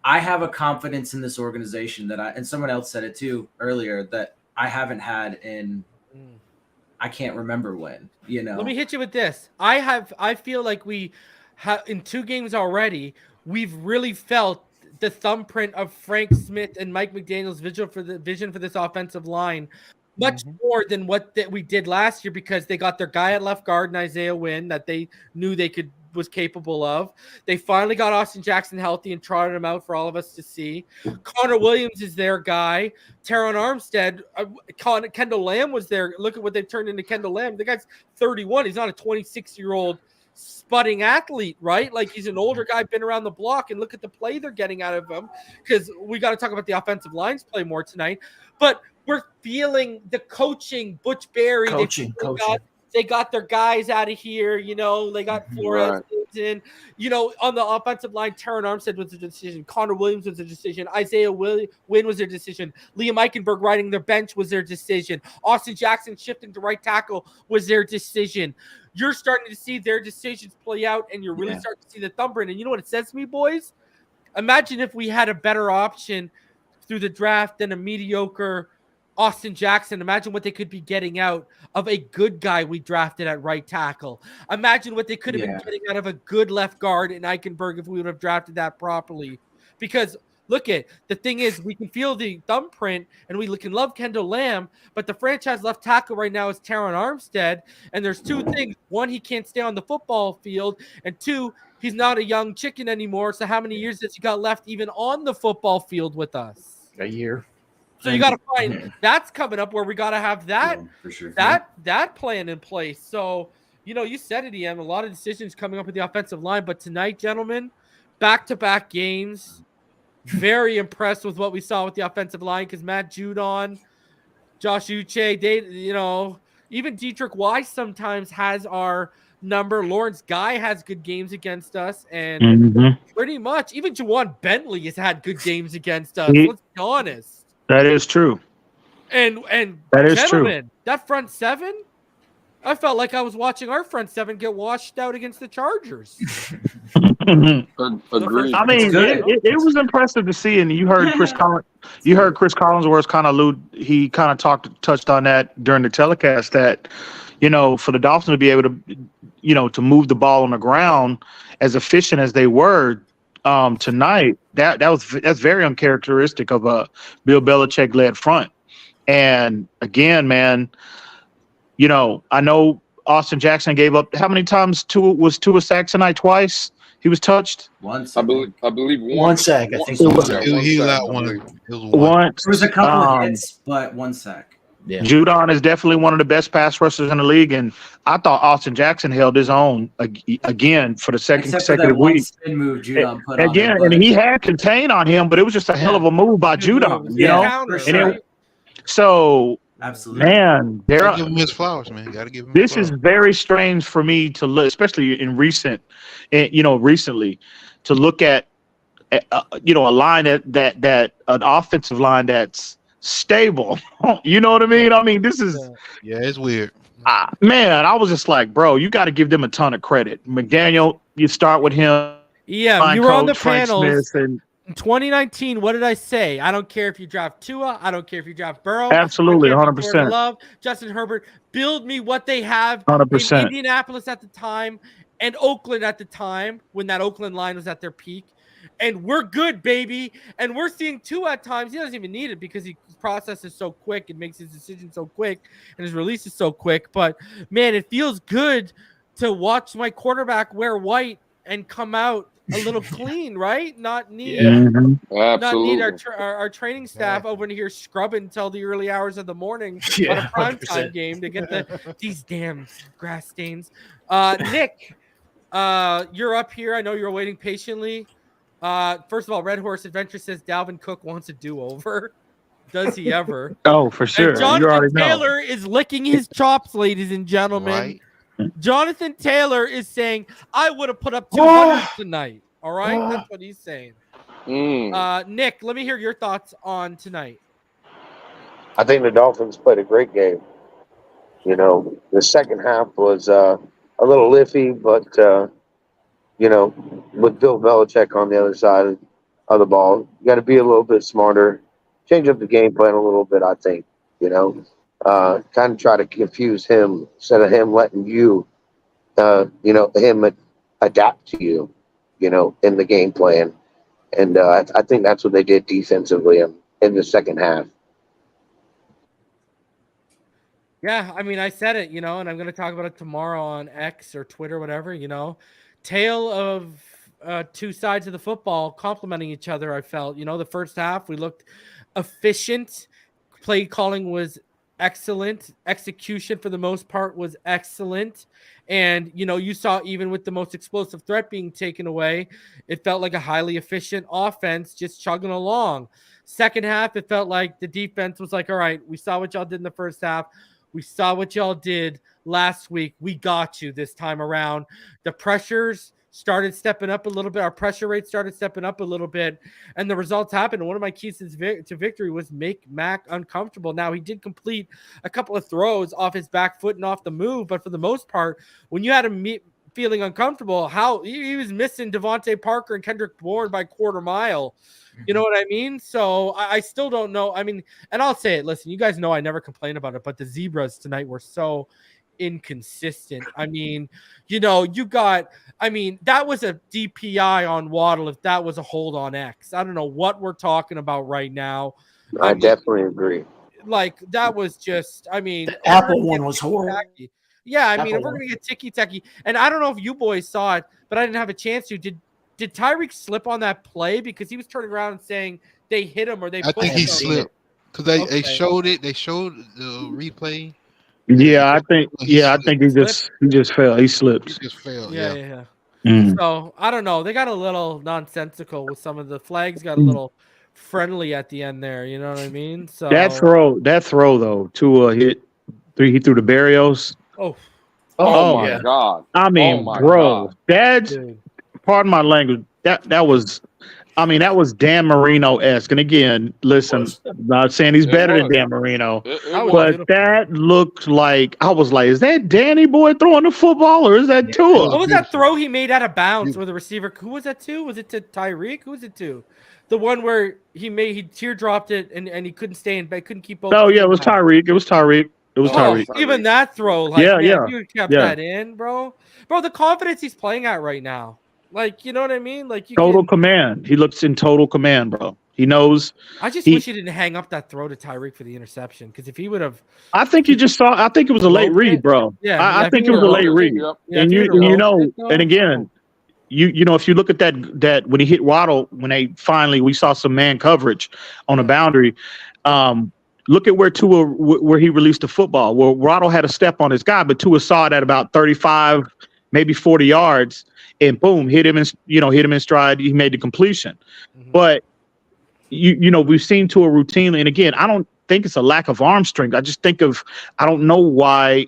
I have a confidence in this organization that and someone else said it too earlier, that I haven't had I can't remember when, Let me hit you with this. I feel like we have in 2 games already, we've really felt the thumbprint of Frank Smith and Mike McDaniel's vision for this offensive line. Much more than what we did last year, because they got their guy at left guard and Isaiah Wynn that they knew was capable of. They finally got Austin Jackson healthy and trotted him out for all of us to see. Connor Williams is their guy. Teron Armstead, Kendall Lamb was there. Look at what they've turned into Kendall Lamb. The guy's 31. He's not a 26-year-old spudding athlete, right? Like, he's an older guy, been around the block, and look at the play they're getting out of him, because we got to talk about the offensive line's play more tonight. But we're feeling the coaching, Butch Berry. They got their guys out of here. They got Flores in. On the offensive line, Teron Armstead was a decision. Connor Williams was a decision. Isaiah Wynn was their decision. Liam Eichenberg riding their bench was their decision. Austin Jackson shifting to right tackle was their decision. You're starting to see their decisions play out, and you're really starting to see the thumbprint. And you know what it says to me, boys? Imagine if we had a better option through the draft than a mediocre Austin Jackson. Imagine what they could be getting out of a good guy we drafted at right tackle. Imagine what they could have been getting out of a good left guard in Eichenberg if we would have drafted that properly. Because the thing is, we can feel the thumbprint and we can love Kendall Lamb, but the franchise left tackle right now is Teron Armstead. And there's 2 things. 1, he can't stay on the football field. And 2, he's not a young chicken anymore. So how many years has he got left even on the football field with us? A year. So you got to find that's coming up where we got to have that for sure. that plan in place. So, you said it, EM, a lot of decisions coming up with the offensive line. But tonight, gentlemen, back-to-back games, very impressed with what we saw with the offensive line, because Matt Judon, Josh Uche, even Dietrich Weiss sometimes has our number. Lawrence Guy has good games against us, and pretty much even Jawan Bentley has had good games against us. Let's be honest. That is true. And that is gentlemen, true. That front 7, I felt like I was watching our front 7 get washed out against the Chargers. Agreed. I mean, it was impressive to see, and you heard Chris Collins. You heard Chris Collinsworth kind of he kind of touched on that during the telecast, that for the Dolphins to be able to to move the ball on the ground as efficient as they were tonight, that's very uncharacteristic of a Bill Belichick led front. And again, man, I know Austin Jackson gave up how many times Tua sacked tonight? Twice he was touched. Once, I believe one sack. I think he let one. There was a couple of hits, but 1 sack. Yeah. Judon is definitely one of the best pass rushers in the league, and I thought Austin Jackson held his own again for the second Except for that consecutive one week. spin move Judon put on Again, him. and he had contain on him, but it was just a hell of a move by Judon, you know. for And sure. so, Absolutely. man, Gotta give him his flowers, man. Gotta give him. this his is flowers. very strange for me to look, especially in recently, to look at, a line that an offensive line that's stable. You know what I mean? I mean, this is Yeah, it's weird. man. I was just like, bro, you got to give them a ton of credit. McDaniel, you start with him. Yeah, line you were on the coach, Frank panels. Smith, and In 2019, what did I say? I don't care if you draft Tua. I don't care if you draft Burrow. Absolutely, I don't care if you 100%. Love, Justin Herbert. Build me what they have 100%. in Indianapolis at the time and Oakland at the time when that Oakland line was at their peak. And we're good, baby. And we're seeing Tua at times. He doesn't even need it because his process is so quick and makes his decisions so quick and his release is so quick. But, man, it feels good to watch my quarterback wear white and come out a little clean, right? Not need, not need our training staff over here scrubbing until the early hours of the morning on a primetime game to get these damn grass stains. Nick, you're up here. I know you're waiting patiently. First of all, Red Horse Adventure says Dalvin Cook wants a do-over. Does he ever? Oh, for sure. And You Jonathan already know. Taylor is licking his chops, ladies and gentlemen. Jonathan Taylor is saying, I would have put up 200 tonight. All right? That's what he's saying. Nick, let me hear your thoughts on tonight. I think the Dolphins played a great game. You know, the second half was a little iffy, but, with Bill Belichick on the other side of the ball, you got to be a little bit smarter, change up the game plan a little bit, I think, kind of try to confuse him instead of him letting you, him adapt to you, in the game plan. And I think that's what they did defensively in the second half. Yeah, I mean, I said it, and I'm going to talk about it tomorrow on X or Twitter, whatever, Tale of two sides of the football complementing each other, I felt. The first half, we looked efficient. Play calling was excellent. Execution, for the most part, was excellent. And, you saw even with the most explosive threat being taken away, it felt like a highly efficient offense just chugging along. Second half, it felt like the defense was like, all right, we saw what y'all did in the first half. We saw what y'all did last week. We got you this time around. The pressures started stepping up a little bit. Our pressure rate started stepping up a little bit, and the results happened. And one of my keys to victory was make Mac uncomfortable. Now, he did complete a couple of throws off his back foot and off the move, but for the most part, when you had him feeling uncomfortable, how he was missing Devontae Parker and Kendrick Bourne by quarter mile. You know what I mean? So I still don't know. I mean, and I'll say it. Listen, you guys know I never complain about it, but the Zebras tonight were so inconsistent. I mean, that was a DPI on Waddle if that was a hold on X. I don't know what we're talking about right now. I definitely agree. Like, that was just, the Apple one was horrible. Yeah, I mean, Apple if we're going to get ticky-tacky, and I don't know if you boys saw it, but I didn't have a chance to. Did Tyreek slip on that play? Because he was turning around and saying they hit him or they I put think him. he slipped because they showed it. They showed the replay. Yeah, I think he just fell. He slipped. He just fell. Yeah. Mm. So I don't know. They got a little nonsensical with some of the flags. Got a little friendly at the end there. You know what I mean? So That throw though, Tua hit he threw the Barrios. Oh my God! I mean, bro, that's pardon my language. That was Dan Marino-esque. And again, listen, I'm not saying he's better than Dan Marino, but that looked like, I was like, is that Danny boy throwing the football or is that Tua? What was that throw he made out of bounds with the receiver? Who was that to? Was it to Tyreek? Who was it to? The one where he teardropped it and he couldn't stay in bed, couldn't keep both. Oh yeah, it was Tyreek. It was Tyreek. Even that throw, like, yeah. You kept that in, bro. Bro, the confidence he's playing at right now. Like, you know what I mean? Like, total command. He looks in total command, bro. He knows. I just wish he didn't hang up that throw to Tyreek for the interception, because if he would have, I think you just saw. I think it was a late read, bro. Yeah, I think it was a late read. And and again, if you look at that when he hit Waddle, when we saw some man coverage on a boundary. look at where Tua, where he released the football. Well, Waddle had a step on his guy, but Tua saw it at about 35, maybe 40 yards, and boom, hit him in stride. He made the completion. But we've seen Tua routinely, and again, I don't think it's a lack of arm strength. I just think I don't know why.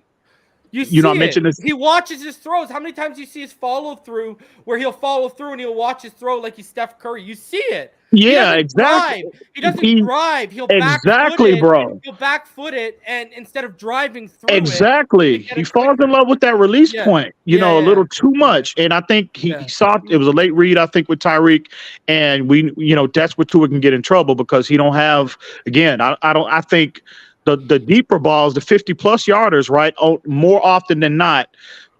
I mentioned this. He watches his throws. How many times do you see his follow through where he'll follow through and he'll watch his throw like he's Steph Curry? You see it. Yeah, exactly. He doesn't drive. He'll exactly, bro. He'll back foot it, and instead of driving through exactly, he falls in love with that release point. A little too much, and I think he saw it was a late read. I think with Tyreek, and that's where Tua can get in trouble because he don't have. Again, I think the deeper balls, the 50+ yarders, right? More often than not,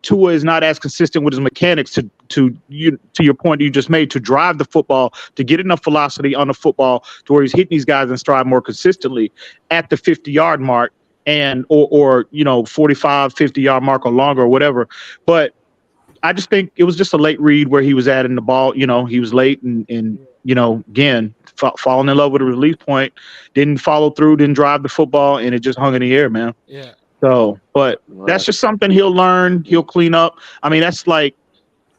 Tua is not as consistent with his mechanics to your point you just made, to drive the football, to get enough velocity on the football to where he's hitting these guys in stride more consistently at the 50-yard mark and or 45, 50-yard mark or longer or whatever. But I just think it was just a late read where he was adding the ball. He was late and again, falling in love with a release point, didn't follow through, didn't drive the football, and it just hung in the air, man. Yeah. So, but that's just something he'll learn. He'll clean up. I mean, that's like,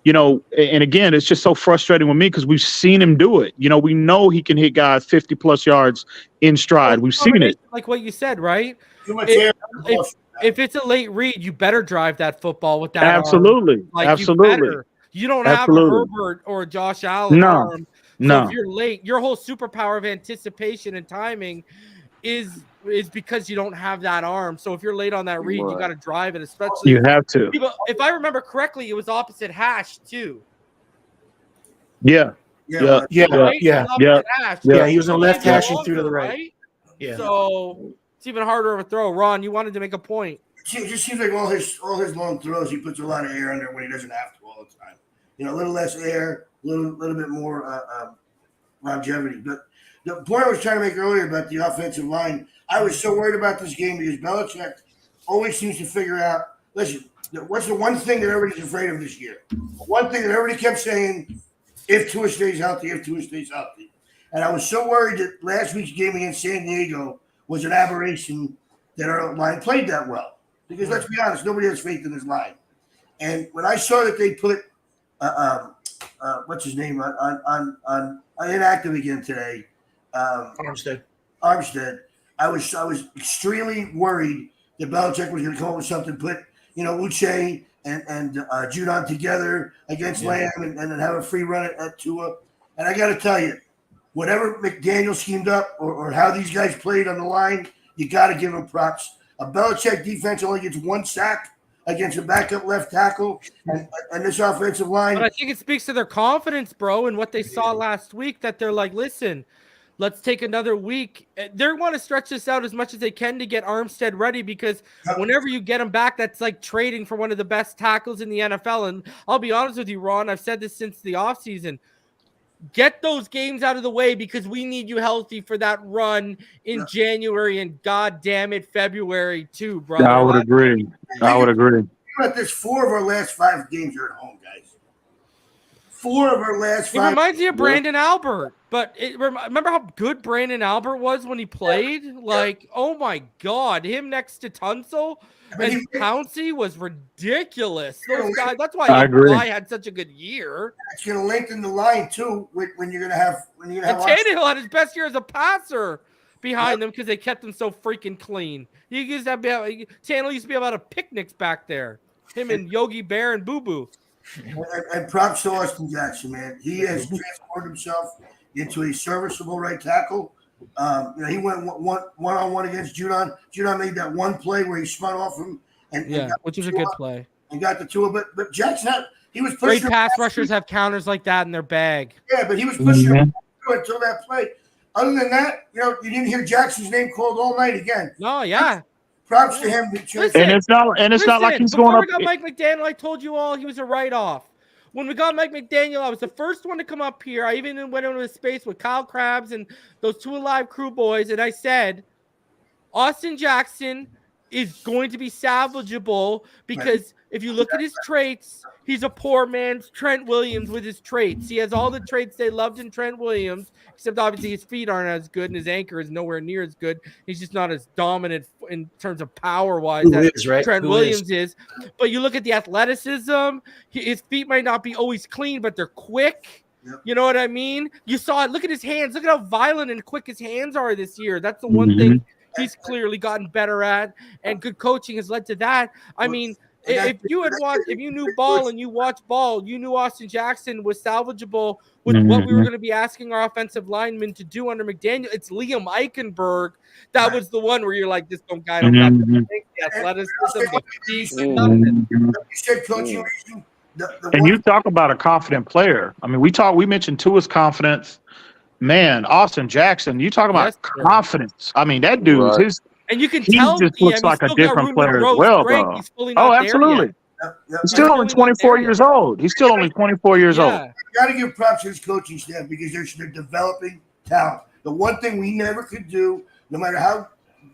and again, it's just so frustrating with me because we've seen him do it. We know he can hit guys 50+ yards in stride. We've seen it. Like what you said, right? Too much air. If it's a late read, you better drive that football with that Absolutely. arm. Like, Absolutely. You don't have a Herbert or a Josh Allen arm. So if you're late, your whole superpower of anticipation and timing is because you don't have that arm. So if you're late on that read, you got to drive it, especially. You have to. If I remember correctly, it was opposite hash too. Yeah. Yeah. Right? Yeah. Yeah. He was on left hash and threw to the right. Yeah. So it's even harder of a throw. Ron, you wanted to make a point. It just seems like all his long throws, he puts a lot of air under when he doesn't have to all the time. A little less air, a little bit more longevity. But the point I was trying to make earlier about the offensive line, I was so worried about this game because Belichick always seems to figure out, listen, what's the one thing that everybody's afraid of this year? One thing that everybody kept saying, if Tua stays healthy, if Tua stays healthy. And I was so worried that last week's game against San Diego was an aberration that our line played that well. Because let's be honest, nobody has faith in this line. And when I saw that they put what's his name on inactive again today, Armstead. I was extremely worried that Belichick was going to come up with something, put Uche and Judon together against Lamb and then have a free run at Tua. And I got to tell you, whatever McDaniel schemed up or how these guys played on the line, you got to give them props. A Belichick defense only gets one sack against a backup left tackle and this offensive line. But I think it speaks to their confidence, bro, and what they saw last week, that they're like, listen, let's take another week. They want to stretch this out as much as they can to get Armstead ready, because whenever you get him back, that's like trading for one of the best tackles in the NFL. And I'll be honest with you, Ron, I've said this since the offseason. Get those games out of the way because we need you healthy for that run in January and goddamn it, February too, brother. I would agree. But there's 4 of our last 5 games are at home, guys. 4 of our last 5. It reminds me of Brandon Albert, but remember how good Brandon Albert was when he played? Like, oh my God, him next to Tunsil and Pouncey was ridiculous. Those guys, that's why Eli had such a good year. It's going to lengthen the line too when you're going to have Tannehill had his best year as a passer behind them because they kept him so freaking clean. Tannehill used to be about a picnics back there. Him and Yogi Bear and Boo Boo. And props to Austin Jackson, man. He has transformed himself into a serviceable right tackle. He went one-on-one against Judon. Judon made that one play where he spun off him, which was a good play, and got the Tua. But Jackson he was pushing. Great pass rushers have counters like that in their bag. Yeah, but he was pushing him until that play. Other than that, you didn't hear Jackson's name called all night again. No, yeah. Props to him. Listen, and it's not like he's going up. Before we got Mike McDaniel, I told you all he was a write-off. When we got Mike McDaniel, I was the first one to come up here. I even went into a space with Kyle Krabs and those 2 Alive crew boys, and I said, Austin Jackson is going to be salvageable because if you look at his traits, he's a poor man's Trent Williams with his traits. He has all the traits they loved in Trent Williams, except obviously his feet aren't as good and his anchor is nowhere near as good. He's just not as dominant in terms of power-wise Who as is, right? Trent Who Williams is. But you look at the athleticism, his feet might not be always clean, but they're quick. You know what I mean? You saw it. Look at his hands. Look at how violent and quick his hands are this year. That's the one thing he's clearly gotten better at, and good coaching has led to that. I mean, if you knew ball and you watched ball, you knew Austin Jackson was salvageable with what we were going to be asking our offensive linemen to do under McDaniel. It's Liam Eichenberg. That was the one where you're like, this guy don't got the athleticism, the feet, nothing. You said coaching. And you talk about a confident player. I mean, we mentioned Tua's confidence. Man, Austin Jackson, you talk about confidence. I mean, that dude's his. And you can he tell just looks like a different player as well, bro. Oh, absolutely. He's still only 24 years old. He's still only 24 years old. You got to give props to his coaching staff because they're developing talent. The one thing we never could do, no matter how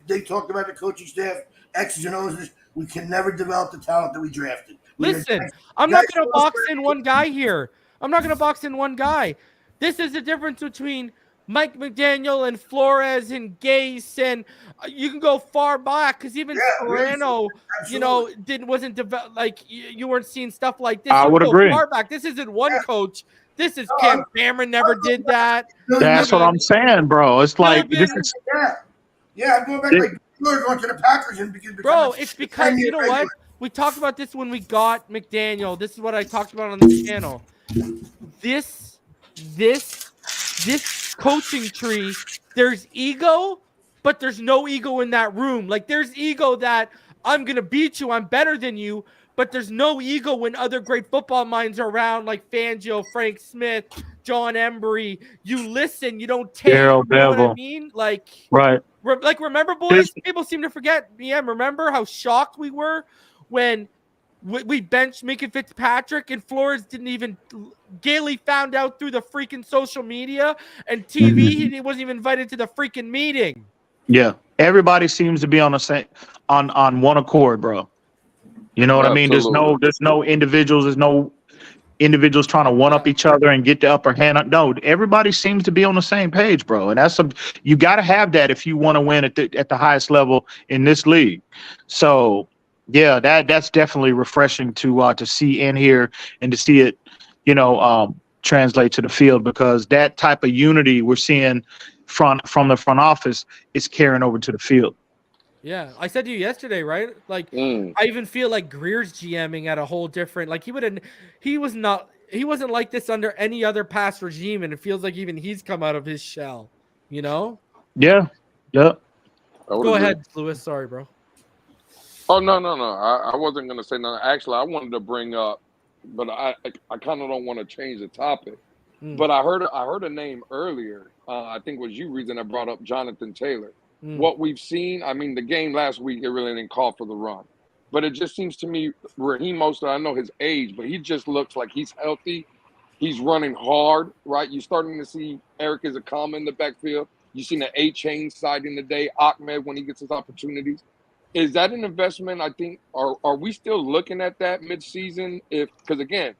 they talked about the coaching staff, X's and O's, we can never develop the talent that we drafted. Listen, I'm not going to box in one guy here. I'm not going to box in one guy. This is the difference between Mike McDaniel and Flores and Gase, and you can go far back because even Serrano, wasn't developed. Like you weren't seeing stuff like this. I would agree. Far back. This isn't one coach. This is Cam Cameron never did that. That's what I'm saying, bro. It's like this is. I'm going back like going to the Packers and bro. It's because you know what. We talked about this when we got McDaniel. This is what I talked about on the channel. This coaching tree, there's ego, but there's no ego in that room. Like there's ego that I'm going to beat you, I'm better than you, but there's no ego when other great football minds are around like Fangio, Frank Smith, John Embry. You listen, you don't take. You know what I mean? Like, right. Remember, boys? People seem to forget. Remember how shocked we were when we benched Minka Fitzpatrick and Flores didn't even. Gailey found out through the freaking social media and TV. He wasn't even invited to the freaking meeting. Yeah, everybody seems to be on the same on one accord, bro. You know what I mean? There's no individuals. There's no individuals trying to one up each other and get the upper hand. No, everybody seems to be on the same page, bro. And you got to have that if you want to win at the highest level in this league. So. Yeah, that's definitely refreshing to see in here and to see it, translate to the field because that type of unity we're seeing from the front office is carrying over to the field. Yeah, I said to you yesterday, right? Like I even feel like Greer's GMing at a whole different. Like he wasn't like this under any other past regime, and it feels like even he's come out of his shell. Yeah. Go ahead, Lewis. Sorry, bro. Oh, no. I wasn't going to say nothing. Actually, I wanted to bring up, but I kind of don't want to change the topic. But I heard a name earlier. I think it was you, Reason, that brought up Jonathan Taylor. What we've seen, I mean, the game last week, it really didn't call for the run. But it just seems to me, Raheem Mostert, I know his age, but he just looks like he's healthy. He's running hard, right? You're starting to see Eric Ezukanma in the backfield. You've seen the A-Chain siding today, Ahmed when he gets his opportunities. Is that an investment? I think are we still looking at that midseason? Because again,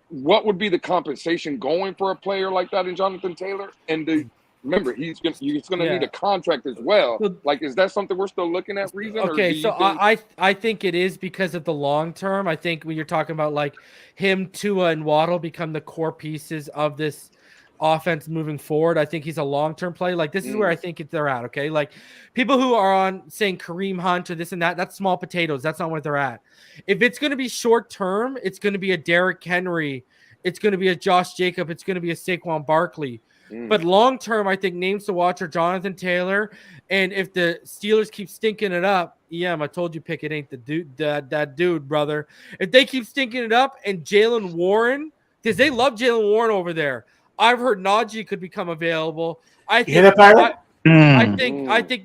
what would be the compensation going for a player like that in Jonathan Taylor? And remember, he's going to need a contract as well. Like, is that something we're still looking at, Reason? Okay, so I think it is because of the long term. I think when you're talking about like him, Tua, and Waddle become the core pieces of this offense moving forward, I think he's a long-term play. Like this is where I think they're at. Okay, like people who are on saying Kareem Hunt or this and that, that's small potatoes. That's not where they're at. If it's going to be short-term, it's going to be a Derrick Henry, it's going to be a Josh Jacob, it's going to be a Saquon Barkley. But long-term, I think names to watch are Jonathan Taylor, and if the Steelers keep stinking it up, I told you Pickett ain't the dude, that dude, brother. If they keep stinking it up, and Jalen Warren, because they love Jalen Warren over there. I've heard Najee could become available. I think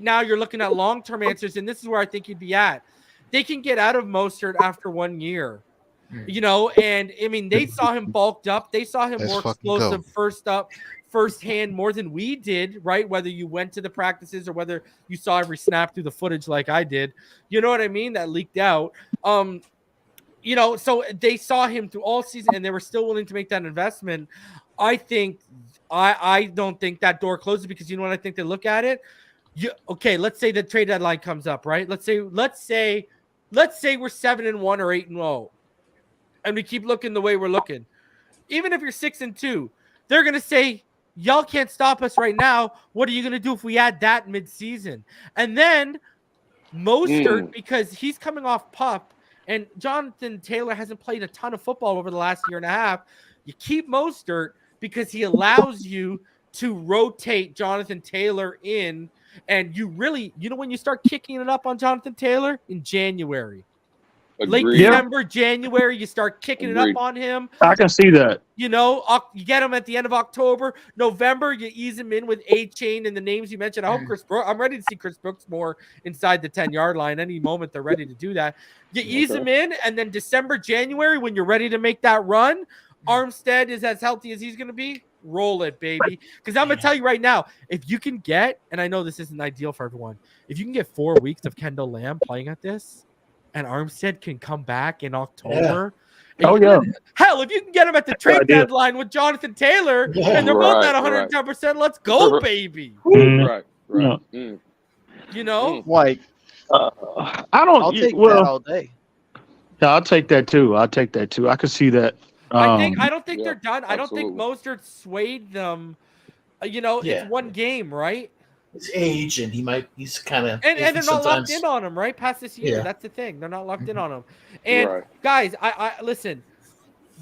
now you're looking at long-term answers, and this is where I think you'd be at. They can get out of Mostert after 1 year. And I mean, they saw him bulked up. They saw him Let's more fucking explosive go. firsthand more than we did, right? Whether you went to the practices or whether you saw every snap through the footage like I did, you know what I mean? That leaked out. So they saw him through all season and they were still willing to make that investment. I don't think that door closes because you know what I think they look at it. Okay, let's say the trade deadline comes up, right? Let's say we're 7-1 or 8-0, and we keep looking the way we're looking. Even if you're 6-2, they're gonna say, y'all can't stop us right now. What are you gonna do if we add that mid-season? And then Mostert, because he's coming off PUP, and Jonathan Taylor hasn't played a ton of football over the last year and a half. You keep Mostert because he allows you to rotate Jonathan Taylor in, and you really, when you start kicking it up on Jonathan Taylor in January. Late December, January, you start kicking it up on him. I can see that. You get him at the end of October. November, you ease him in with A-Chain and the names you mentioned. I hope I'm ready to see Chris Brooks more inside the 10-yard line. Any moment they're ready to do that. You ease him in, and then December, January, when you're ready to make that run, Armstead is as healthy as he's going to be. Roll it, baby. Because I'm going to tell you right now, if you can get, and I know this isn't ideal for everyone, if you can get 4 weeks of Kendall Lamb playing at this, and Armstead can come back in October. Yeah. Hell, if you can get him at the trade deadline with Jonathan Taylor, and they're both at 110%, let's go, baby. Right. Like, I don't. I'll take that all day. Yeah, I'll take that too. I can see that. I don't think they're done. I don't think Mostert swayed them. It's one game, right? His age, and he's kind of and they're not locked in on him, right? Past this year, that's the thing. They're not locked in on him. And guys, I listen.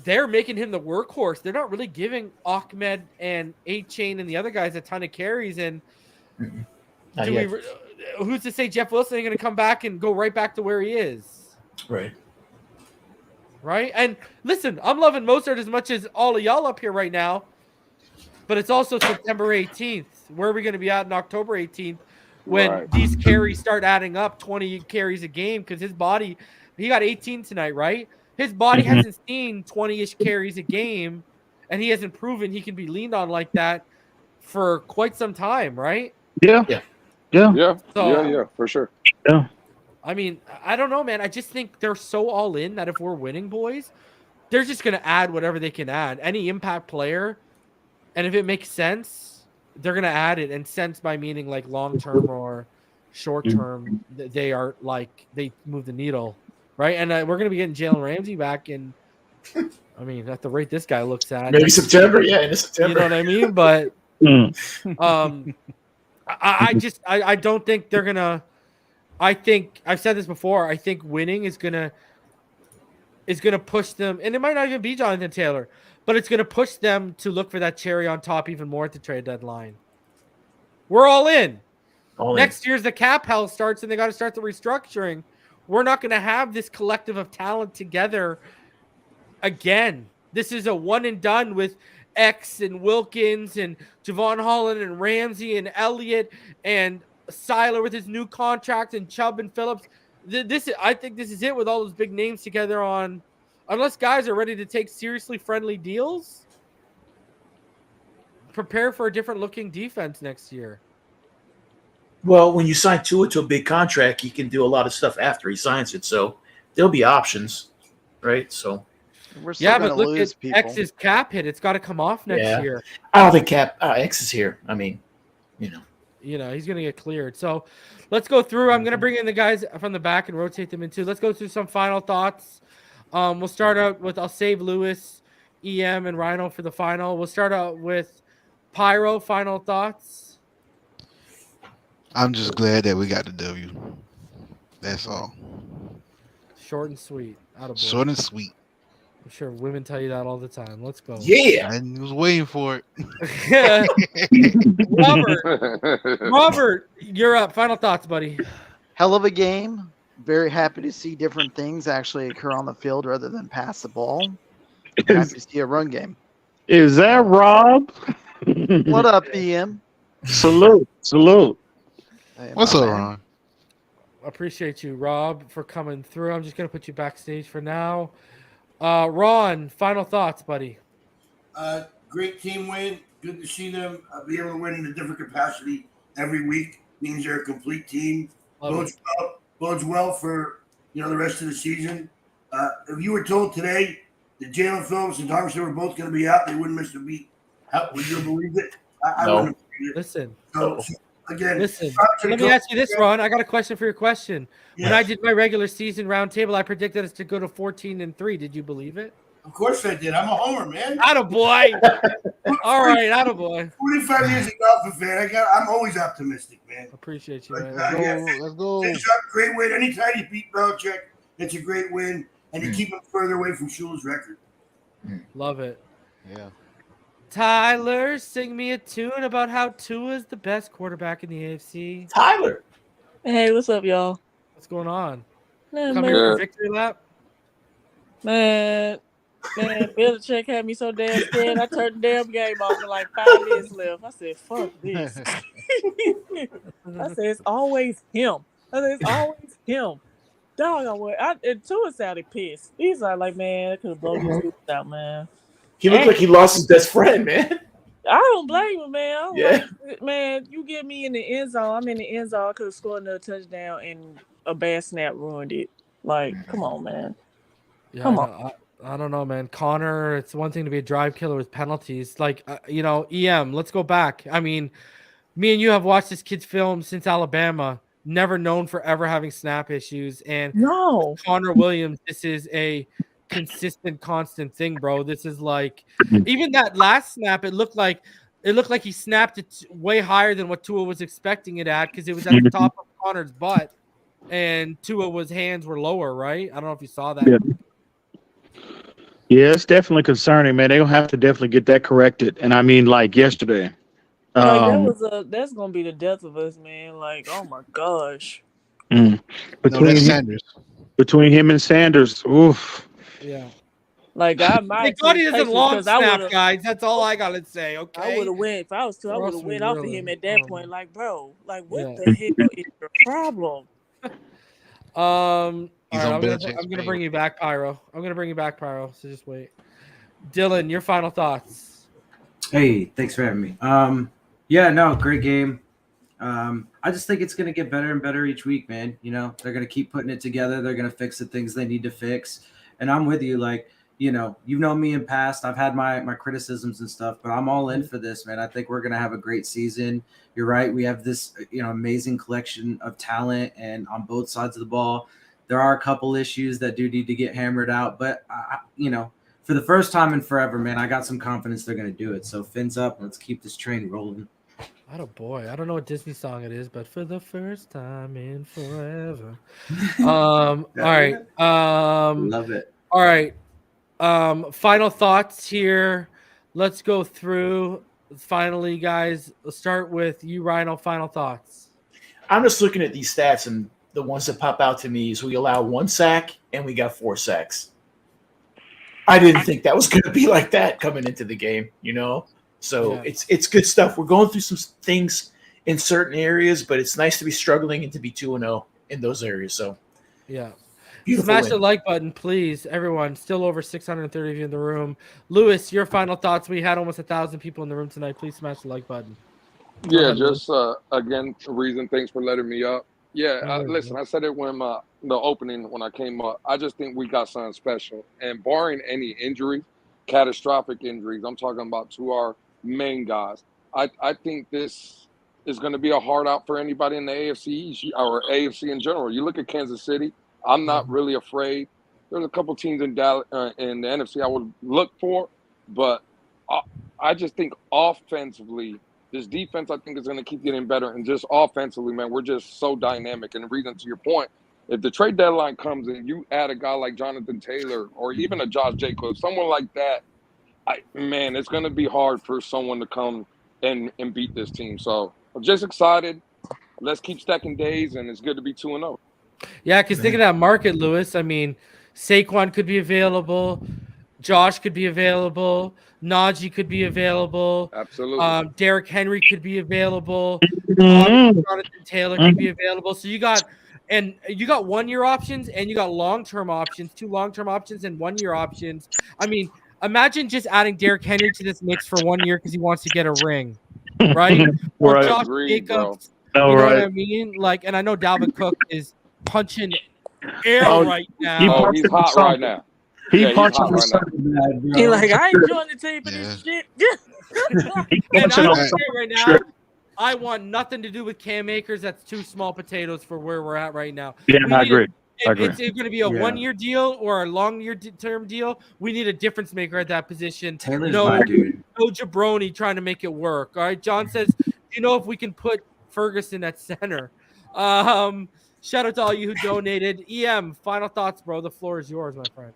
They're making him the workhorse. They're not really giving Ahmed and A-Chain and the other guys a ton of carries. And who's to say Jeff Wilson ain't going to come back and go right back to where he is? Right. And listen, I'm loving Mostert as much as all of y'all up here right now. But it's also September 18th. Where are we going to be at in October 18th when these carries start adding up, 20 carries a game? Because his body, he got 18 tonight, right? His body hasn't seen 20-ish carries a game, and he hasn't proven he can be leaned on like that for quite some time, right? Yeah, for sure. Yeah. I mean, I don't know, man. I just think they're so all in that if we're winning, boys, they're just going to add whatever they can add. Any impact player. And if it makes sense, they're going to add it. And sense by meaning like long-term or short-term, they are like, they move the needle, right? And we're going to be getting Jalen Ramsey back in, I mean, at the rate this guy looks at. Maybe September, in September. You know what I mean? But I don't think they're going to, I think, I've said this before, I think winning is going to push them, and it might not even be Jonathan Taylor, but it's going to push them to look for that cherry on top even more at the trade deadline. We're all in. Next year's the cap hell starts, and they got to start the restructuring. We're not going to have this collective of talent together again. This is a one and done with X and Wilkins and Javon Holland and Ramsey and Elliott and Seiler with his new contract and Chubb and Phillips. I think this is it with all those big names together on. Unless guys are ready to take seriously friendly deals, prepare for a different looking defense next year. Well, when you sign Tua to a big contract, he can do a lot of stuff after he signs it. So there'll be options, right? So we're still but look at X's cap hit. It's got to come off next year. I don't think X is here. I mean, he's going to get cleared. So let's go through. I'm going to bring in the guys from the back and rotate them into. Let's go through some final thoughts. We'll start out with, I'll save Lewis, EM, and Rhino for the final. We'll start out with Pyro, final thoughts. I'm just glad that we got the W. That's all. Short and sweet. Short and sweet. I'm sure women tell you that all the time. Let's go. Yeah. I was waiting for it. Robert, you're up. Final thoughts, buddy. Hell of a game. Very happy to see different things actually occur on the field rather than pass the ball. Happy to see a run game. Is that Rob? What up, EM? Salute. Hey, what's up, Ron? Appreciate you, Rob, for coming through. I'm just going to put you backstage for now. Ron, final thoughts, buddy. Great team win. Good to see them be able to win in a different capacity every week. Means they're a complete team. Bodes well for the rest of the season. If you were told today that Jalen Phillips and Thompson were both going to be out, they wouldn't miss a beat. Would you have believed it? I No. wouldn't have believed it. Listen. So, again, Listen. props to the Let me coach. ask you this, Ron. I got a question for your question. When Yes. I did my regular season roundtable, I predicted us to go to 14-3. Did you believe it? Of course I did. I'm a homer, man. Attaboy. All right, attaboy. 45 years a Dolphin fan. I'm always optimistic, man. Appreciate you, But, man. let's go. Great win. Anytime you beat Belichick, it's a great win, and you keep him further away from Shula's record. Love it. Yeah. Tyler, sing me a tune about how Tua is the best quarterback in the AFC. Tyler. Hey, what's up, y'all? What's going on? Nah, Come man. here for victory lap. Man, Belichick had me so damn scared. I turned the damn game off with like 5 minutes left. I said, "Fuck this." I said, "It's always him." Dog, and Tua sounded pissed. He's like, "Man, I could have blown these dudes out, man." He looked like he lost his best friend, man. I don't blame him, man. Yeah. Man, you get me in the end zone. I'm in the end zone. I could have scored another touchdown, and a bad snap ruined it. Like, come on, man. Yeah, Come on. I don't know, man. Connor, it's one thing to be a drive killer with penalties. Like, EM, let's go back. I mean, me and you have watched this kid's film since Alabama, never known for ever having snap issues. And no, Connor Williams, this is a consistent, constant thing, bro. This is like, even that last snap, it looked like he snapped it way higher than what Tua was expecting it at, because it was at the top of Connor's butt, and Tua's hands were lower, right? I don't know if you saw that. Yeah, it's definitely concerning, man. They're gonna have to definitely get that corrected. And I mean, like yesterday. That's gonna be the death of us, man. Like, oh my gosh. Between him and Sanders, oof. Yeah. Like, I might. Thank God he doesn't long snap, would've- guys. That's all I gotta say. Okay. I would have went if I was to. I would Russell have went off of really- him at that point. Like, bro, like, what Yeah. the hell is your problem? All right, I'm gonna bring you back, Pyro. So just wait. Dylan, your final thoughts. Hey, thanks for having me. Yeah, no, great game. I just think it's going to get better and better each week, man. You know, they're going to keep putting it together. They're going to fix the things they need to fix. And I'm with you. Like, you know, you've known me in past. I've had my criticisms and stuff, but I'm all in for this, man. I think we're going to have a great season. You're right. We have this, amazing collection of talent, and on both sides of the ball, there are a couple issues that do need to get hammered out. But, for the first time in forever, man, I got some confidence they're going to do it. So fins up. Let's keep this train rolling. Oh boy, I don't know what Disney song it is, but for the first time in forever. All right. Love it. All right. Final thoughts here. Let's go through. Finally, guys, let's start with you, Rhino. Final thoughts. I'm just looking at these stats, and the ones that pop out to me is we allow 1 sack and we got 4 sacks. I didn't think that was going to be like that coming into the game, So Yeah. it's good stuff. We're going through some things in certain areas, but it's nice to be struggling and to be 2-0 in those areas. So Yeah. Beautiful Smash win. the like button, please. Everyone, still over 630 of you in the room. Lewis, your final thoughts. We had almost 1,000 people in the room tonight. Please smash the like button. Go Yeah, ahead, Lewis. just again, reason. Thanks for letting me up. Yeah, No worries, listen, I said it when the opening when I came up. I just think we got something special, and barring any injuries, catastrophic injuries, I'm talking about to our main guys. I think this is going to be a hard out for anybody in the AFC East or AFC in general. You look at Kansas City. I'm not really afraid. There's a couple teams in Dallas in the NFC I would look for, but I just think offensively, this defense I think is going to keep getting better, and just offensively, man, we're just so dynamic. And the reason to your point, if the trade deadline comes and you add a guy like Jonathan Taylor or even a Josh Jacobs, someone like that, it's going to be hard for someone to come and beat this team. So I'm just excited. Let's keep stacking days, and it's good to be 2-0. Yeah, because think of that market, Lewis. I mean, Saquon could be available. Josh could be available. Najee could be available. Absolutely. Derrick Henry could be available. Jonathan Taylor could be available. So you got And you got 1 year options and you got long-term options, 2 long-term options and 1 year options. I mean, imagine just adding Derrick Henry to this mix for 1 year because he wants to get a ring, right? Or Right. Josh Agreed, bro. Jacobs. All You know what right. I mean? Like, and I know Dalvin Cook is punching air Oh, right he now. Oh, punching he's hot the right sun. now. He Yeah, he's punching hot the right sun, now. bad, He bro. like, I ain't joining the team for Yeah. this shit. He And punching I'm on gonna sun. say right now, I want nothing to do with Cam Akers. That's 2 small potatoes for where we're at right now. Yeah, We I need a, agree. I if agree. it's going to be a Yeah. 1 year deal or a long year term deal, we need a difference maker at that position. Taylor's No, my dude. no jabroni trying to make it work. All right. John says, do you know if we can put Ferguson at center? Shout out to all you who donated. EM, final thoughts, bro. The floor is yours, my friend.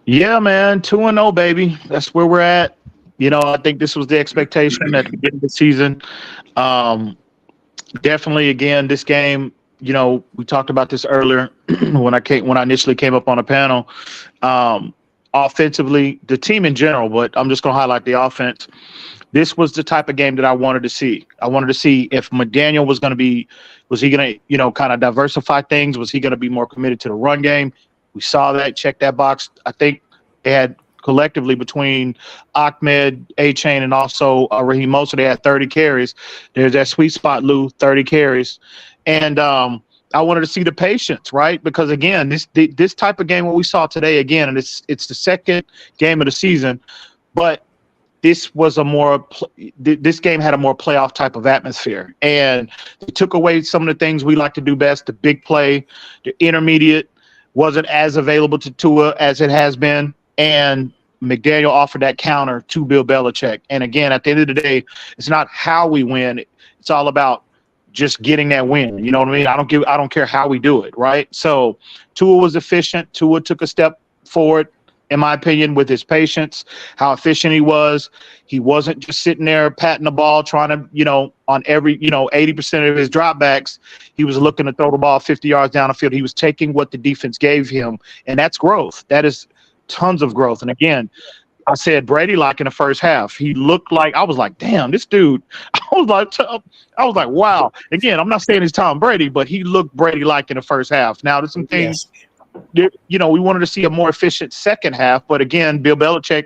Yeah, man, 2-0, baby. That's where we're at. You know, I think this was the expectation at the beginning of the season. Definitely, again, this game. You know, we talked about this earlier when I initially came up on a panel. Offensively, the team in general, but I'm just going to highlight the offense. This was the type of game that I wanted to see. I wanted to see if McDaniel was he going to, you know, kind of diversify things? Was he going to be more committed to the run game? We saw that, check that box. I think they had collectively between Ahmed, A-Chain, and also Raheem Mostert, they had 30 carries. There's that sweet spot, Lou, 30 carries. And I wanted to see the patience, right? Because, again, this type of game, what we saw today, again, and it's the second game of the season, but this was this game had a more playoff type of atmosphere. And they took away some of the things we like to do best, the big play, the intermediate wasn't as available to Tua as it has been. And McDaniel offered that counter to Bill Belichick. And again, at the end of the day, it's not how we win. It's all about just getting that win. You know what I mean? I don't care how we do it, right? So Tua was efficient. Tua took a step forward, in my opinion, with his patience, how efficient he was. He wasn't just sitting there patting the ball, trying to, you know, on every, 80% of his dropbacks, he was looking to throw the ball 50 yards down the field. He was taking what the defense gave him, and that's growth. That is tons of growth. And again, I said Brady-like in the first half. He looked like, I was like, damn, this dude. I was like, wow. Again, I'm not saying he's Tom Brady, but he looked Brady-like in the first half. Now, there's some things, we wanted to see a more efficient second half. But again, Bill Belichick,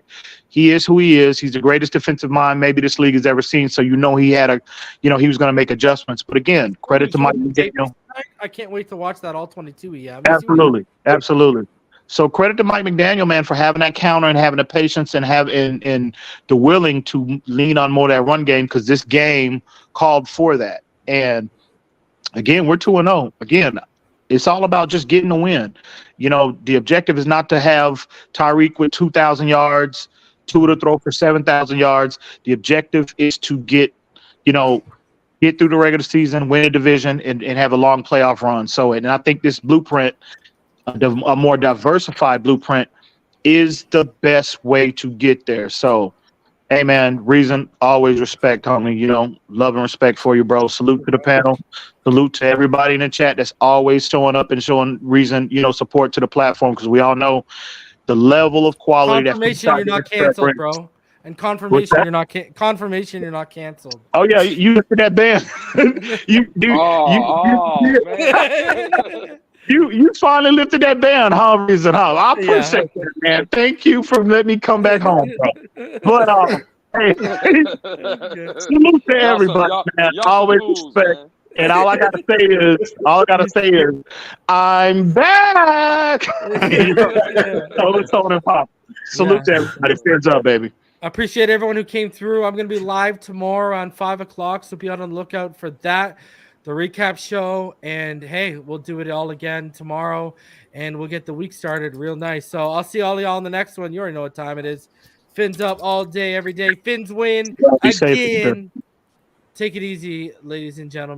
he is who he is. He's the greatest defensive mind maybe this league has ever seen. So he had he was going to make adjustments. But again, credit to Mike McDaniel. I can't wait to watch that all 22. Yeah, Absolutely. So credit to Mike McDaniel, man, for having that counter and having the patience and and the willing to lean on more of that run game, because this game called for that. And again, we're 2-0. Again, it's all about just getting a win. The objective is not to have Tyreek with 2,000 yards, Tua to throw for 7,000 yards. The objective is to get through the regular season, win a division, and have a long playoff run. So, and I think this blueprint, a more diversified blueprint, is the best way to get there. So, hey, man, Reason, always respect, homie. Love and respect for you, bro. Salute to the panel. Salute to everybody in the chat that's always showing up and showing Reason, support to the platform, because we all know the level of quality. Confirmation you're not canceled, bro. And confirmation you're not canceled. Oh yeah, you lifted that ban. You finally lifted that ban, huh, Reason? Huh? I appreciate that, man. Thank you for letting me come back home, bro. But hey, salute to everybody, man. Always respect. And all I gotta say is, I'm back. Salute to everybody. Stands up, baby. I appreciate everyone who came through. I'm going to be live tomorrow on 5 o'clock, so be on the lookout for that, the recap show. And, hey, we'll do it all again tomorrow, and we'll get the week started real nice. So I'll see all of y'all in the next one. You already know what time it is. Fins up all day, every day. Fins win again. Take it easy, ladies and gentlemen.